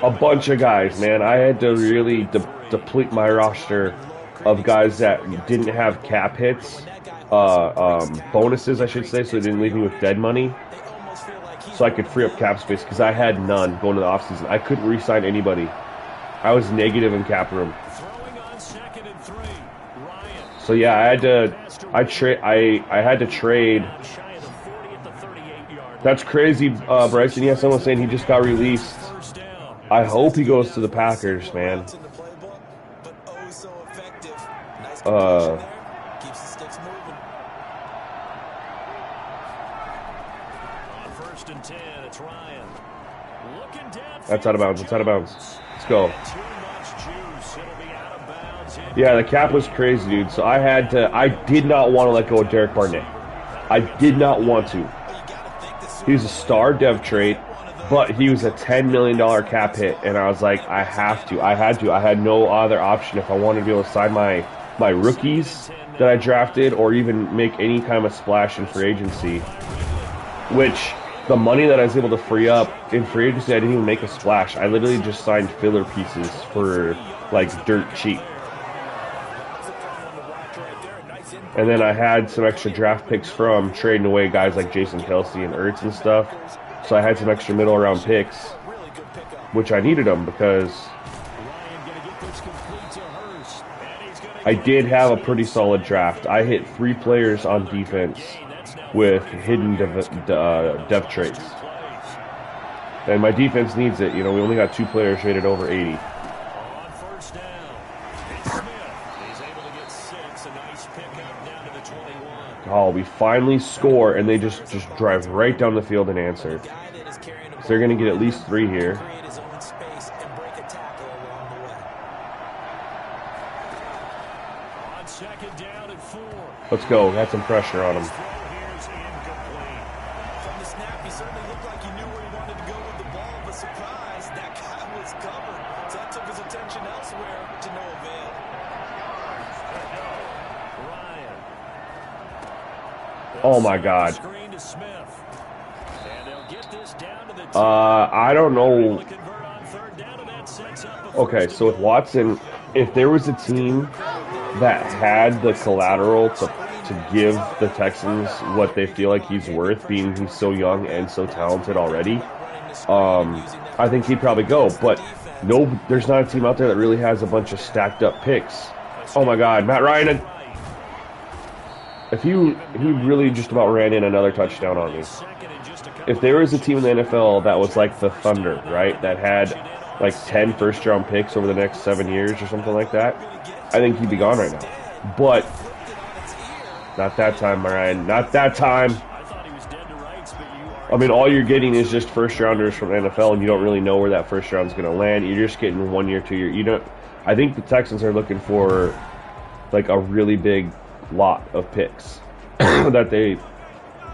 a bunch of guys, man. I had to really deplete my roster of guys that didn't have cap hits, bonuses, I should say, so they didn't leave me with dead money, so I could free up cap space, because I had none going to the offseason. I couldn't re-sign anybody. I was negative in cap room. So yeah, I had to trade. That's crazy, Bryson. Yeah, someone's saying he just got released. I hope he goes to the Packers, man. That's out of bounds. It's out of bounds. Let's go. Yeah, the cap was crazy, dude. So I did not want to let go of Derek Barnett. I did not want to. He was a star dev trait, but he was a $10 million cap hit, and I was like, I have to. I had no other option if I wanted to be able to sign my rookies that I drafted, or even make any kind of splash in free agency. Which, the money that I was able to free up in free agency, I didn't even make a splash. I literally just signed filler pieces for, like, dirt cheap. And then I had some extra draft picks from trading away guys like Jason Kelsey and Ertz and stuff. So I had some extra middle round picks, which I needed them because I did have a pretty solid draft. I hit 3 players on defense with hidden dev traits. And my defense needs it. You know, we only got 2 players rated over 80. Oh, we finally score, and they just drive right down the field and answer. So they're going to get at least 3 here. Let's go. Got some pressure on him. Oh my God. I don't know. Okay, so with Watson, if there was a team that had the collateral to give the Texans what they feel like he's worth, being he's so young and so talented already, I think he'd probably go. But no, there's not a team out there that really has a bunch of stacked up picks. Oh my God, Matt Ryan. He really just about ran in another touchdown on me. If there was a team in the NFL that was like the Thunder, right, that had like 10 first-round picks over the next 7 years or something like that, I think he'd be gone right now. But not that time, Ryan. Not that time. I mean, all you're getting is just first-rounders from the NFL, and you don't really know where that first round's going to land. You're just getting 1 year, 2 year. You don't. I think the Texans are looking for like a really big lot of picks that they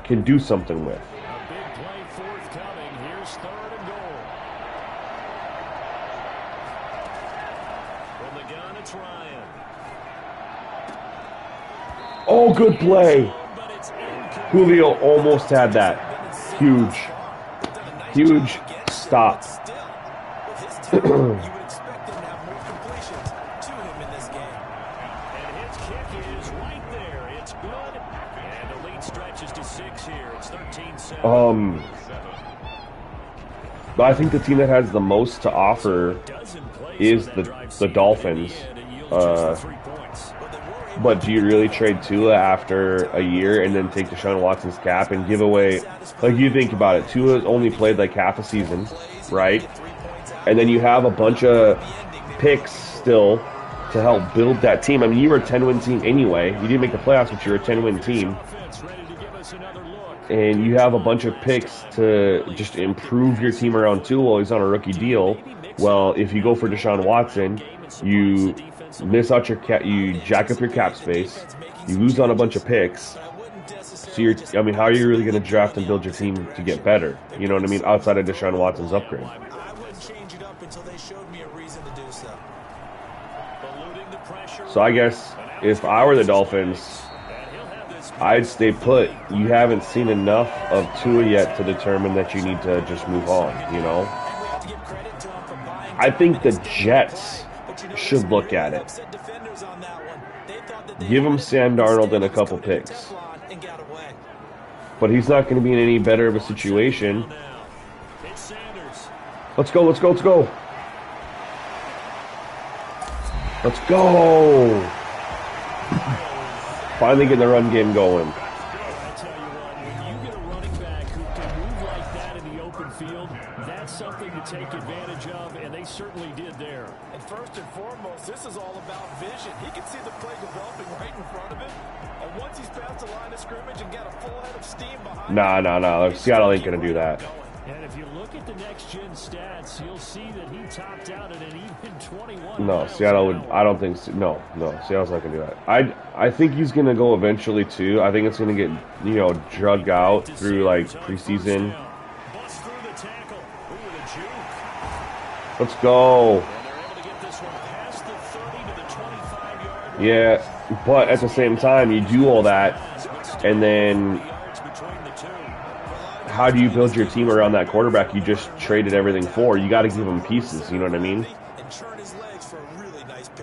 can do something with. Oh, good play. Julio almost had that. Huge stop. I think the team that has the most to offer is the Dolphins. But do you really trade Tua after a year and then take Deshaun Watson's cap and give away, like, you think about it, Tua's only played like half a season, right? And then you have a bunch of picks still to help build that team. I mean, you were a 10-win team anyway. You didn't make the playoffs, but you were a 10-win team. And you have a bunch of picks to just improve your team around Tua while he's on a rookie deal. Well, if you go for Deshaun Watson, you miss out your cap, you jack up your cap space, you lose on a bunch of picks. So I mean, how are you really going to draft and build your team to get better? You know what I mean? Outside of Deshaun Watson's upgrade. So I guess if I were the Dolphins, I'd stay put. You haven't seen enough of Tua yet to determine that you need to just move on, you know? I think the Jets should look at it. Give him Sam Darnold and a couple picks. But he's not going to be in any better of a situation. Let's go, let's go, let's go. Let's go. Finally getting the run game going. I tell you what, when you get a running back who can move like that in the open field, that's something to take advantage of, and they certainly did there. And first and foremost, this is all about vision. He can see the play developing right in front of him. And once he's past the line of scrimmage and got a full head of steam behind Nah. Seattle ain't going to do that. And if you look at the next-gen stats, you'll see that he topped out at an even 21. No, Seattle would. I don't think. No. Seattle's not gonna do that. I think he's gonna go eventually too. I think it's gonna get drugged out through like preseason. Let's go. Yeah, but at the same time, you do all that, and then how do you build your team around that quarterback you just traded everything for? You got to give him pieces. You know what I mean?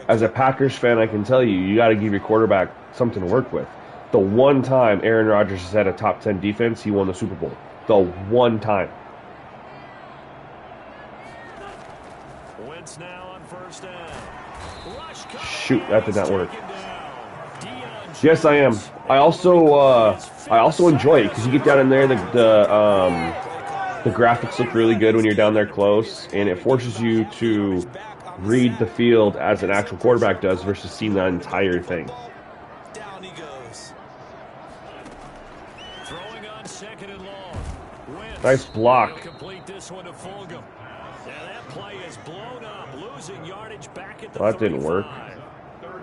As a Packers fan, I can tell you, you got to give your quarterback something to work with. The one time Aaron Rodgers has had a top 10 defense, he won the Super Bowl. The one time. Shoot, that did not work. Yes, I am. I also enjoy it because you get down in there. The graphics look really good when you're down there close, and it forces you to read the field as an actual quarterback does versus seeing the entire thing. Nice block. Well, that didn't work.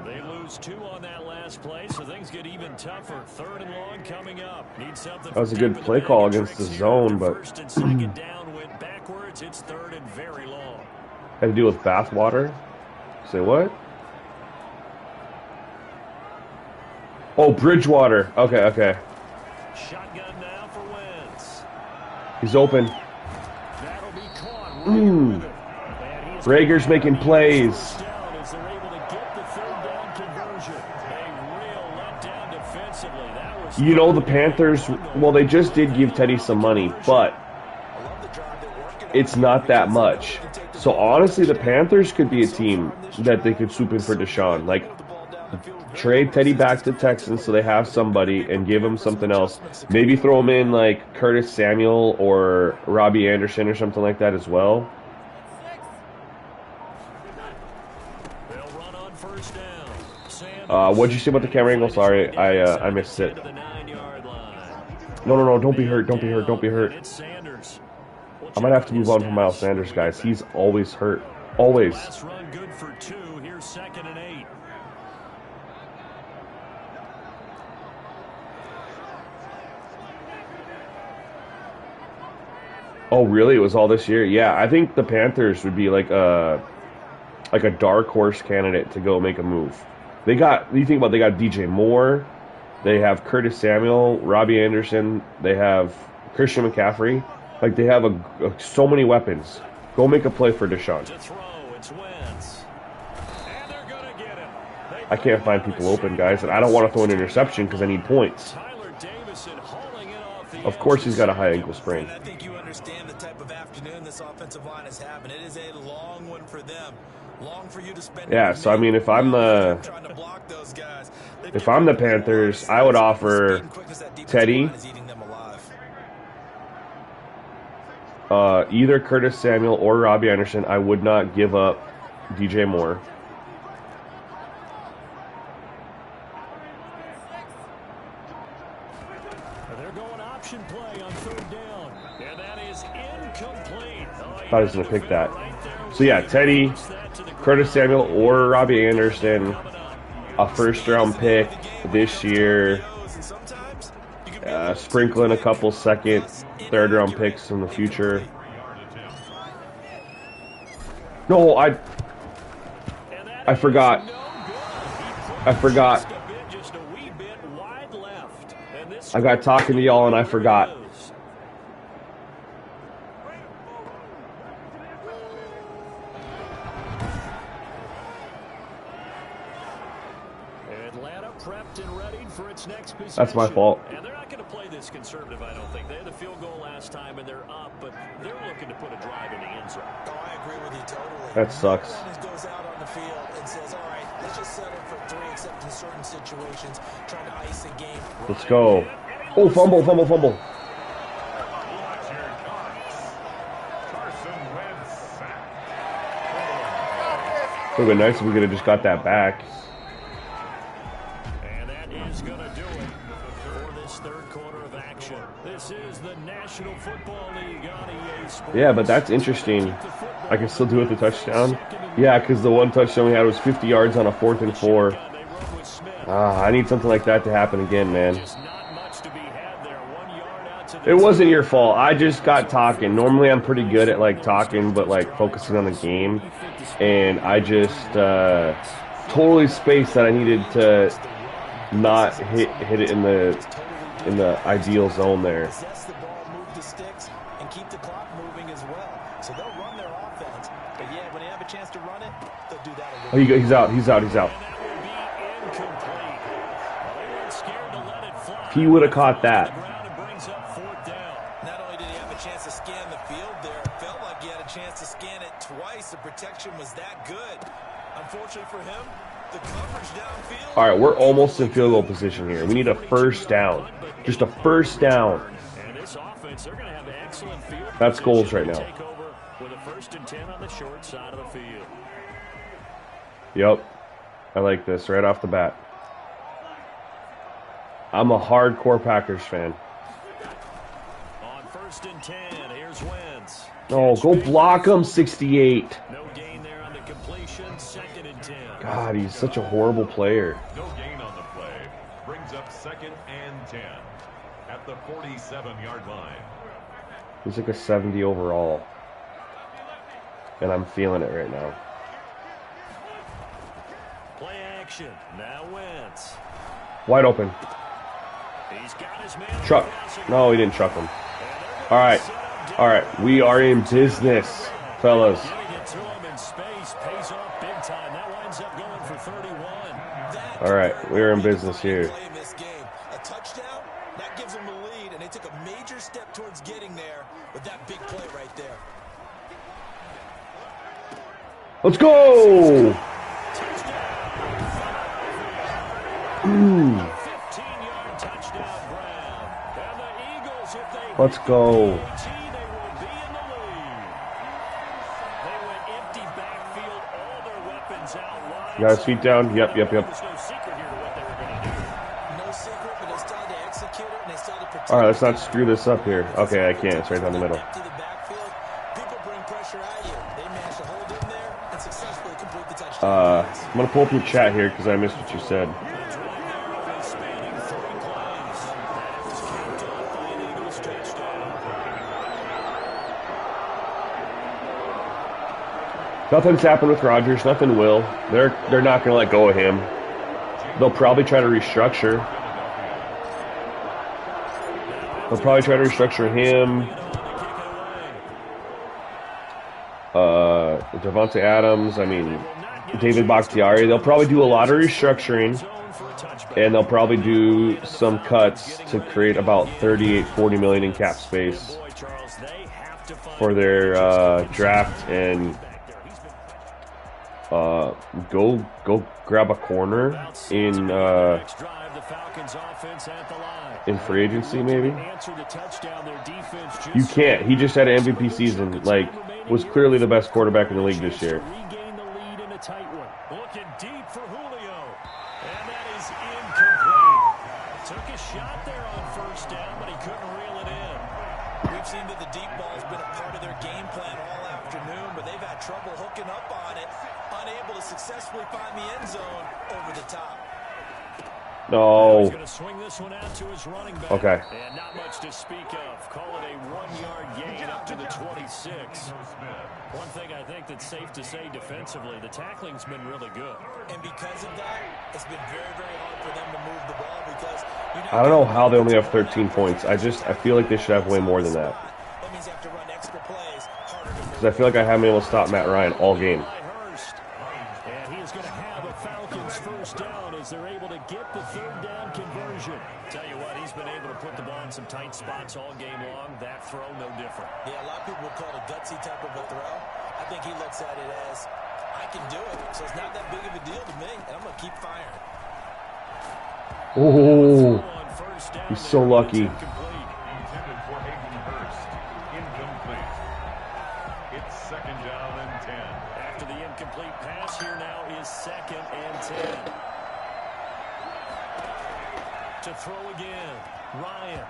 They lose 2 on that last play, so things get even tougher. 3rd and long coming up. Need something. That was a good play call against the zone, but first and second down went backwards. It's 3rd and very long. Had to deal with bathwater. Say what? Oh, Bridgewater. Okay. Shotgun now for Wentz. He's open. That'll be caught. Rager's making plays. You know, the Panthers, well, they just did give Teddy some money, but it's not that much. So, honestly, the Panthers could be a team that they could swoop in for Deshaun. Like, trade Teddy back to Texans so they have somebody and give him something else. Maybe throw him in, like, Curtis Samuel or Robbie Anderson or something like that as well. What'd you say about the camera angle? Sorry, I missed it. No, don't be hurt, don't be hurt. I might have to move on from Miles Sanders, guys. He's always hurt. Always. Last run good for 2. Here's 2nd and 8. Oh, really? It was all this year? Yeah, I think the Panthers would be like a dark horse candidate to go make a move. They got DJ Moore, they have Curtis Samuel, Robbie Anderson, they have Christian McCaffrey. Like, they have so many weapons. Go make a play for Deshaun. I can't find people open, guys, and I don't want to throw an interception because I need points. Of course he's got a high ankle sprain. I think you understand the type of afternoon this offensive line is having. It is a long one for them. Long for you to spend. Yeah, so I mean, if I'm the Panthers, I would offer Teddy, either Curtis Samuel or Robbie Anderson. I would not give up DJ Moore. They're going option play on 3rd down, and that is incomplete. Thought he was going to pick that. So yeah, Teddy, Curtis Samuel, or Robbie Anderson, a 1st-round pick this year, sprinkling a couple 2nd, 3rd-round picks in the future. No, I forgot. I forgot. Just a wee bit wide left. And this I got talking to y'all and I forgot. Atlanta prepped and ready for its next possession. That's my fault. And they're not going to play this conservative, I don't think. They had the field goal last time and they're up, but they're looking to put a drive in the end zone. Oh, I agree with you totally. That sucks. No one goes out on the field and says, all right, let's just settle for 3, except in certain situations, trying to ice a game. Let's go. Oh, fumble, fumble, fumble. It would have been nice if we could have just got that back. And that is going to do it for this third quarter of action. This is the National Football League on EA Sports. Yeah, but that's interesting. I can still do it with the touchdown. Yeah, because the one touchdown we had was 50 yards on a 4th and 4. I need something like that to happen again, man. It wasn't your fault. I just got talking. Normally I'm pretty good at like talking, but like focusing on the game. And I just totally spaced that I needed to not hit it in the ideal zone there. Possess the ball, move the sticks, and keep the clock moving as well. So they'll run their offense. But yeah, when they have a chance to run it, they'll do that a little. Oh, he's out. He's out. He's out. If he would have caught that. Not only did he have a chance to scan the field there, it felt like he had a chance to scan it twice. The protection was that good. Unfortunately for him, the coverage downfield. All right, we're almost in field goal position here. We need a first down. Just a first down. And this offense, they're going to have excellent field. That's goals right now. Take over with a 1st and 10 on the short side of the field. Yep. I like this right off the bat. I'm a hardcore Packers fan. On 1st and 10, here's Wentz. Oh, go block him, 68. No gain there on the completion, 2nd and 10. God, he's such a horrible player. No gain on the play. Brings up 2nd and 10 at the 47-yard line. He's like a 70 overall. And I'm feeling it right now. Play action. Now Wentz. Wide open. He's got his man. Truck. No, he didn't truck him. All right. All right. We are in business, fellas. Getting it to him in space pays off big time. That winds up going for 31. All right. We're in business here. A touchdown, that gives them the lead, and they took a major step towards getting there with that big play right there. Let's go. Ooh. Let's go. You got his feet down? Yep. All right, let's not screw this up here. Okay, I can't. It's right down the middle. I'm going to pull up your chat here because I missed what you said. Nothing's happened with Rodgers. Nothing will. They're not going to let go of him. They'll probably try to restructure. Him. Devontae Adams. I mean, David Bakhtiari. They'll probably do a lot of restructuring. And they'll probably do some cuts to create about $38-40 million in cap space for their draft and go grab a corner in free agency maybe. You can't. He just had an MVP season. Like, was clearly the best quarterback in the league this year. Looking deep for Julio, and that is incomplete. Took a shot there on 1st down, but he couldn't reel it in. We've seen that the deep ball's been a part of their game plan all afternoon, but they've had trouble hooking up on it, unable to successfully find the end zone over the top. No. He's going to swing this one out to his running back. Okay. And not much to speak of. Call it a 1-yard gain up to the 26. One thing I think that's safe to say defensively, the tackling's been really good. And because of that, it's been very, very hard for them to move the ball because I don't know how they only have 13 points. I feel like they should have way more than that. That means they have to run extra plays, harder to Because I feel like I haven't been able to stop Matt Ryan all game. And he is going to have a Falcons first down as they're able to get the third down conversion. Tell you what, he's been able to put the ball in some tight spots all game long. That throw, no different. Yeah, a lot of people would call it a gutsy type of a throw. I think he looks at it as, I can do it, so it's not that big of a deal to me, and I'm going to keep firing. Oh, he's so lucky. Intended for Hayden Hurst. Incomplete. It's second down and 10. After the incomplete pass, here now is second and 10. To throw again. Ryan.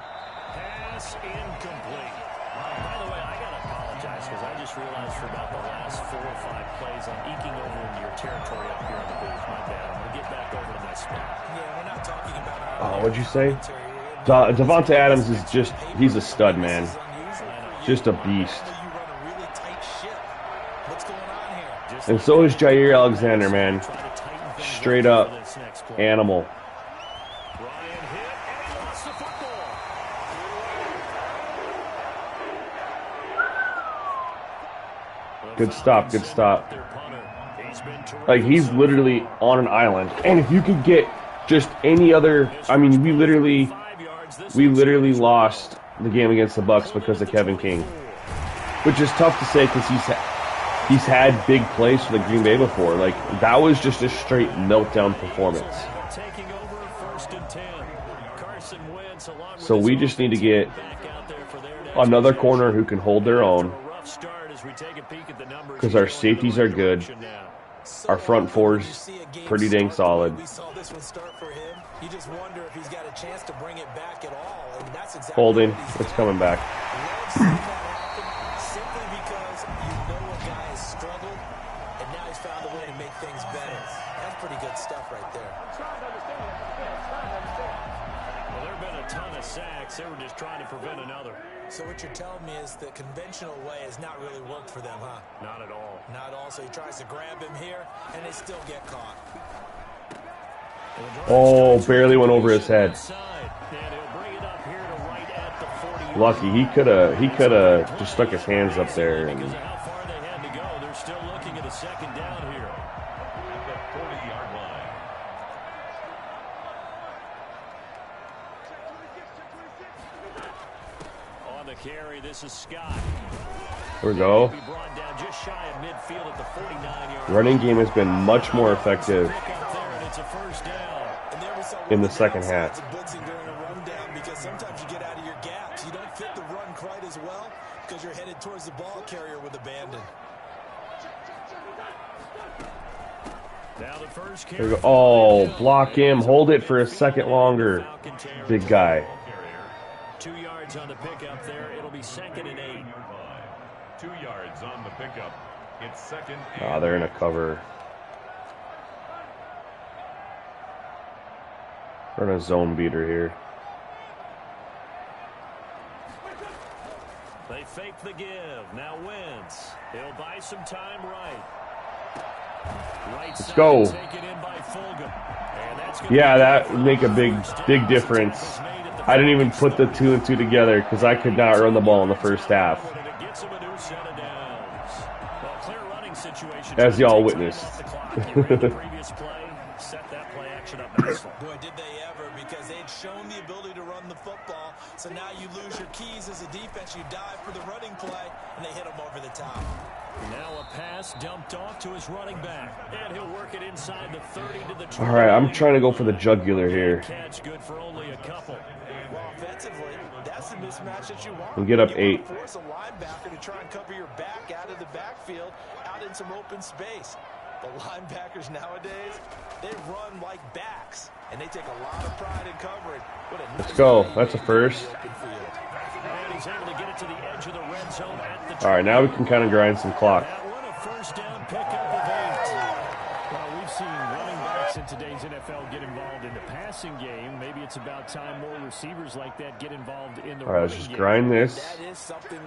Pass incomplete. By the way, I got to apologize because I just realized for about the last 4 or 5 plays I'm eking over into your territory up here in the booth. My bad. I'm going to get back over to my spot. Yeah, we're not talking about What'd you say? Devontae Adams is just, he's a stud, man. Just a beast. And so is Jair Alexander, man. Straight up animal. Ryan hit and he lost the football. Good stop, good stop. Like, he's literally on an island. And if you could get just any other, I mean, we literally lost the game against the Bucs because of Kevin King. Which is tough to say because he's had big plays for the Green Bay before. Like, that was just a straight meltdown performance. So we just need to get another corner who can hold their own. Because our safeties are good. Our front four's pretty dang solid. Holding. It's coming back. Simply because you know a guy has struggled, and now he's found a way to make things better. That's pretty good stuff right there. Well, there have been a ton of sacks. They were just trying to prevent another. So what you're telling me is the conventional way has not really worked for them, huh? Not at all. Not at all. So he tries to grab him here, and they still get caught. Oh, barely went over his head. Lucky, he could have just stuck his hands up there. And how far they had to go. They're still looking at a second down here. At the 40-yard line. On the carry, this is Scott. there we go. Be brought down just shy of midfield at the 49-yard line. Running game has been much more effective Pick up there, and it's a first down. And there we saw in the second half. blitzing during a rundown because sometimes you get out of your gaps. You don't fit the run quite as well because you're headed towards the ball carrier with abandon. Now the first There we carry. go. Oh, block him. Hold it for a second longer. Big guy. 2 yards on the pickup there. It'll be second and 8. 2 yards on the pickup. It's second and Ah, they're in a cover. We're in a zone beater here. They fake the give. Now Wentz. He'll buy some time right. Let's go. Taken in by Fulgham. And that's Yeah, that would make a big difference. I didn't even put the 2 and 2 together because I could not run the ball in the first half. As y'all witnessed. Boy, did they ever, because they'd shown the ability to run the football. So now you lose your keys as a defense. You dive for the running play, and they hit them over the top. Now a pass dumped off to his running back. And he'll work it inside the 30 to the 20. All right, I'm trying to go for the jugular here. Catch good for only a couple. Well, offensively, that's the mismatch that you want. And get up you 8. want to force a linebacker to try and cover your back out of the backfield, out in some open space. The linebackers nowadays, they run like backs, and they take a lot of pride in covering. Let's go. That's a first. And he's able to get it to the edge of the red zone at the All right, now we can kind of grind some clock. That one, a first down pickup of 8. Well, we've seen running backs in today's NFL get involved in the passing game. Maybe it's about time more receivers like that get involved in the All right, let's just grind this.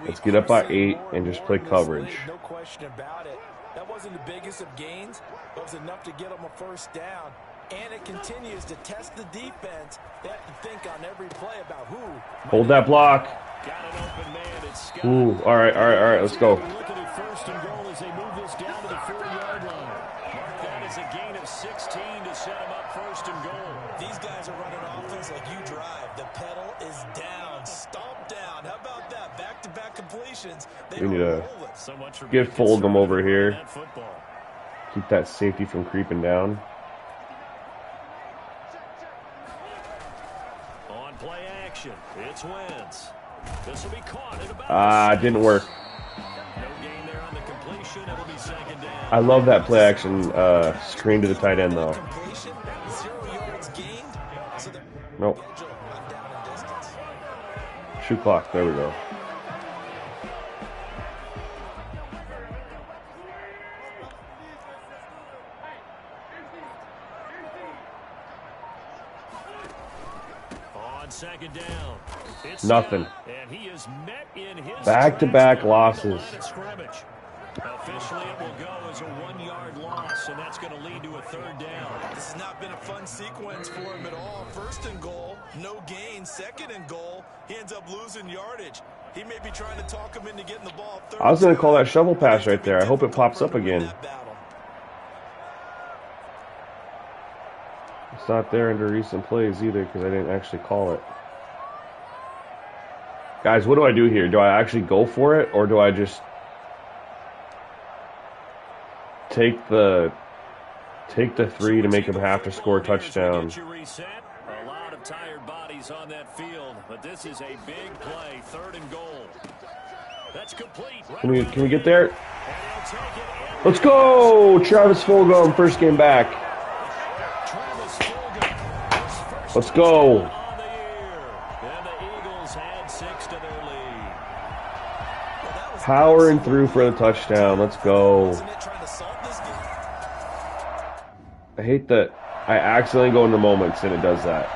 Let's get up by 8 and just play coverage. No question about it. That wasn't the biggest of gains, but it was enough to get them a first down. And it continues to test the defense. They have to think on every play about who. Hold that block. Ooh, all right, let's go. Look at it, first and goal as they move this down to the 4-yard line. Mark that as a gain of 16 to set them up first and goal. These guys are running offense like you drive. The pedal is down, stomp down. How about that? Back-to-back completions. We need to get Fulgham over here. Keep that safety from creeping down. On play action, it's Wentz. This will be caught at about didn't work. no gain there on the completion. It'll be second down. I love that play action screen to the tight end though. Nope. Shoot clock. There we go. On second down. It's Nothing. and he is met in his Back-to-back losses. Scrimmage. Officially, it will go as a 1-yard loss, and that's going to lead to a third down. This has not been a fun sequence for him at all. First and goal, no gain. Second and goal, he ends up losing yardage. He may be trying to talk him into getting the ball. I was going to call that shovel pass right there. I hope it pops up again. It's not there under recent plays either because I didn't actually call it. Guys, what do I do here? Do I actually go for it or do I just take the 3 to make him have to score a touchdown? A lot of tired bodies on that field, but this is a big play, third and goal. That's complete. Can we get there? Let's go! Travis Fulgham, first game back. Let's go. Powering through for the touchdown. Let's go. I hate that I accidentally go into moments and it does that.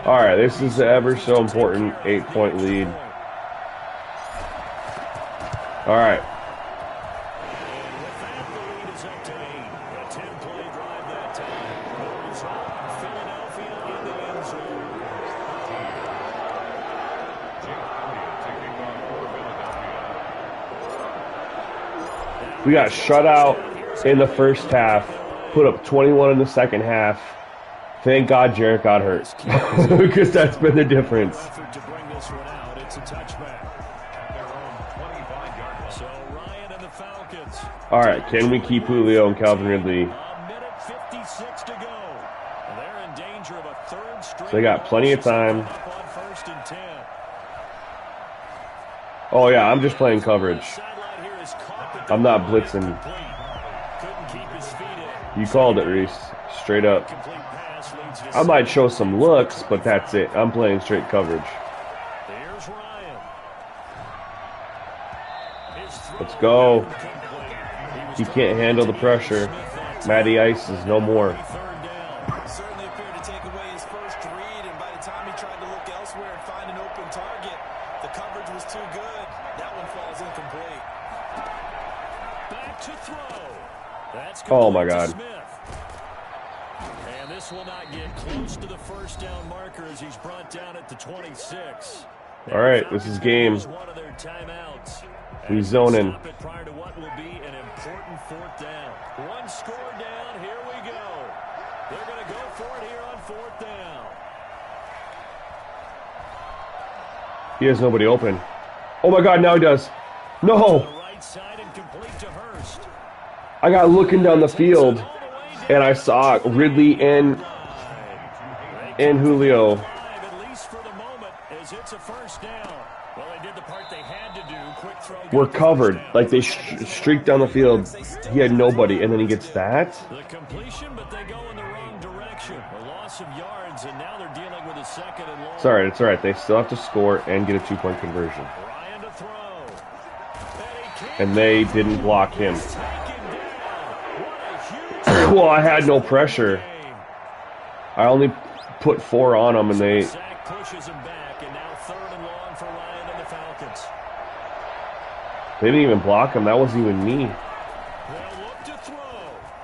Alright, this is the ever so important 8-point lead. Alright. We got shut out in the first half, put up 21 in the second half. Thank God Jarrett got hurt, because that's been the difference. All right, can we keep Julio and Calvin Ridley? So they got plenty of time. Oh yeah, I'm just playing coverage. I'm not blitzing. You called it, Reese. Straight up. I might show some looks, but that's it. I'm playing straight coverage. Let's go. He can't handle the pressure. Matty Ice is no more. Certainly appeared to take away his first read, and by the time he tried to look elsewhere and find an open target, the coverage was too good. That one falls incomplete. Back to throw. That's Oh my God. And this will not get close to the first down marker as he's brought down at the 26. All right, this is game. We zoning. Prior to what will be an important fourth down. One score down. Here we go. They're going to go for it here on fourth down. He has nobody open. Oh my God, now he does. No. Right side and complete to Hurst. I got looking down the field, and I saw Ridley and Julio. At least for the moment, as it's a first down. Well, they did the part they had to do. Quick throw. We're covered. Like they streaked down the field. He had nobody, and then he gets that. The completion, but they go in the wrong direction. A loss of yards, and now they're dealing with a second and long. It's all right. It's all right. They still have to score and get a 2-point conversion. Ryan to throw. And they didn't block him. Well, I had no pressure. I only put 4 on them, and they... Sack pushes him back, and now 3rd and long for Ryan and the Falcons. They didn't even block him. That wasn't even me. They'll look to throw.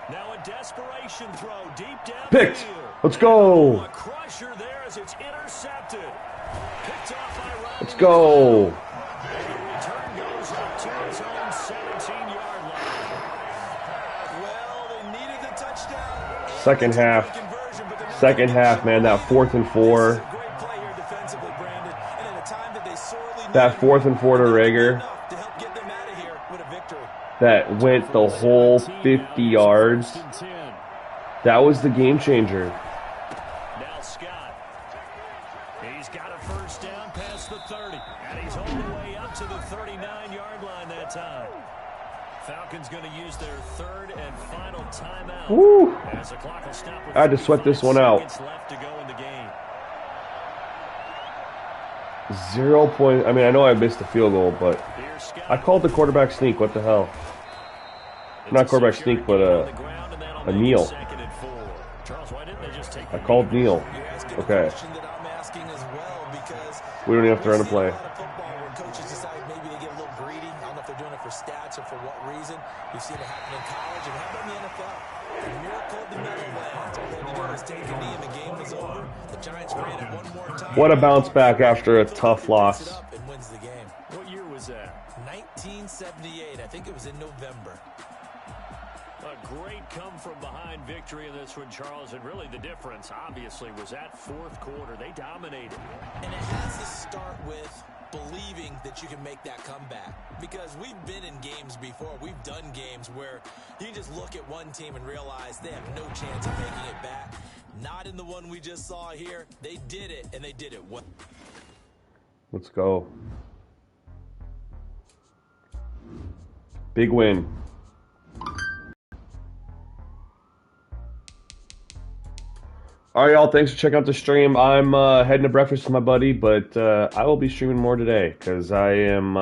Now a desperation throw deep down. Picked. Let's go. A crusher there as it's intercepted. Picked off by Ryan. Let's go. Return goes up to his own 17-yard line. Well, they needed the touchdown. Second half. Second half, man. That 4th and 4. Great play here defensively, Brandon. And at a time that they sorely That 4th and 4 to Rager. to help get them out of here with a victory. That went the whole 50 yards. That was the game changer. Now Scott. He's got a first down past the 30. And he's all the way up to the 39-yard line that time. Falcons going to use their 3rd and final timeout. Woo. As the clock will stop with I had to sweat this one out. left to go in the game. 0 point. I mean, I know I missed the field goal, but Here's Scott. I called the quarterback sneak. What the hell? Not quarterback sneak, but a kneel. I called kneel. Okay. We don't even have to run a play. Coaches decide maybe they get a little greedy. I don't know if they're doing it for stats or for what reason. We've seen it happen in college, and how about in the NFL? A miracle at the Meadowlands. All they had to do was take a knee, and the game was over. The Giants ran it one more time. What a bounce back after a tough loss. And wins the game. What year was that? 1978. I think it was in November. A great come-from-behind victory in this one, Charles, and really the difference, obviously, was that 4th quarter. They dominated. And it has to start with believing that you can make that comeback. Because we've been in games before. We've done games where you can just look at one team and realize they have no chance of making it back. Not in the one we just saw here. They did it, and they did it well. Let's go. Big win. All right, y'all. Thanks for checking out the stream. I'm heading to breakfast with my buddy, but I will be streaming more today because I am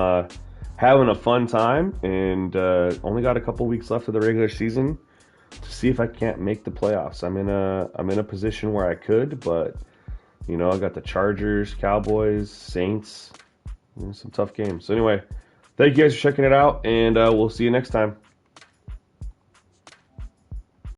having a fun time and only got a couple weeks left of the regular season to see if I can't make the playoffs. I'm in a position where I could, but you know, I got the Chargers, Cowboys, Saints, some tough games. So anyway, thank you guys for checking it out, and we'll see you next time.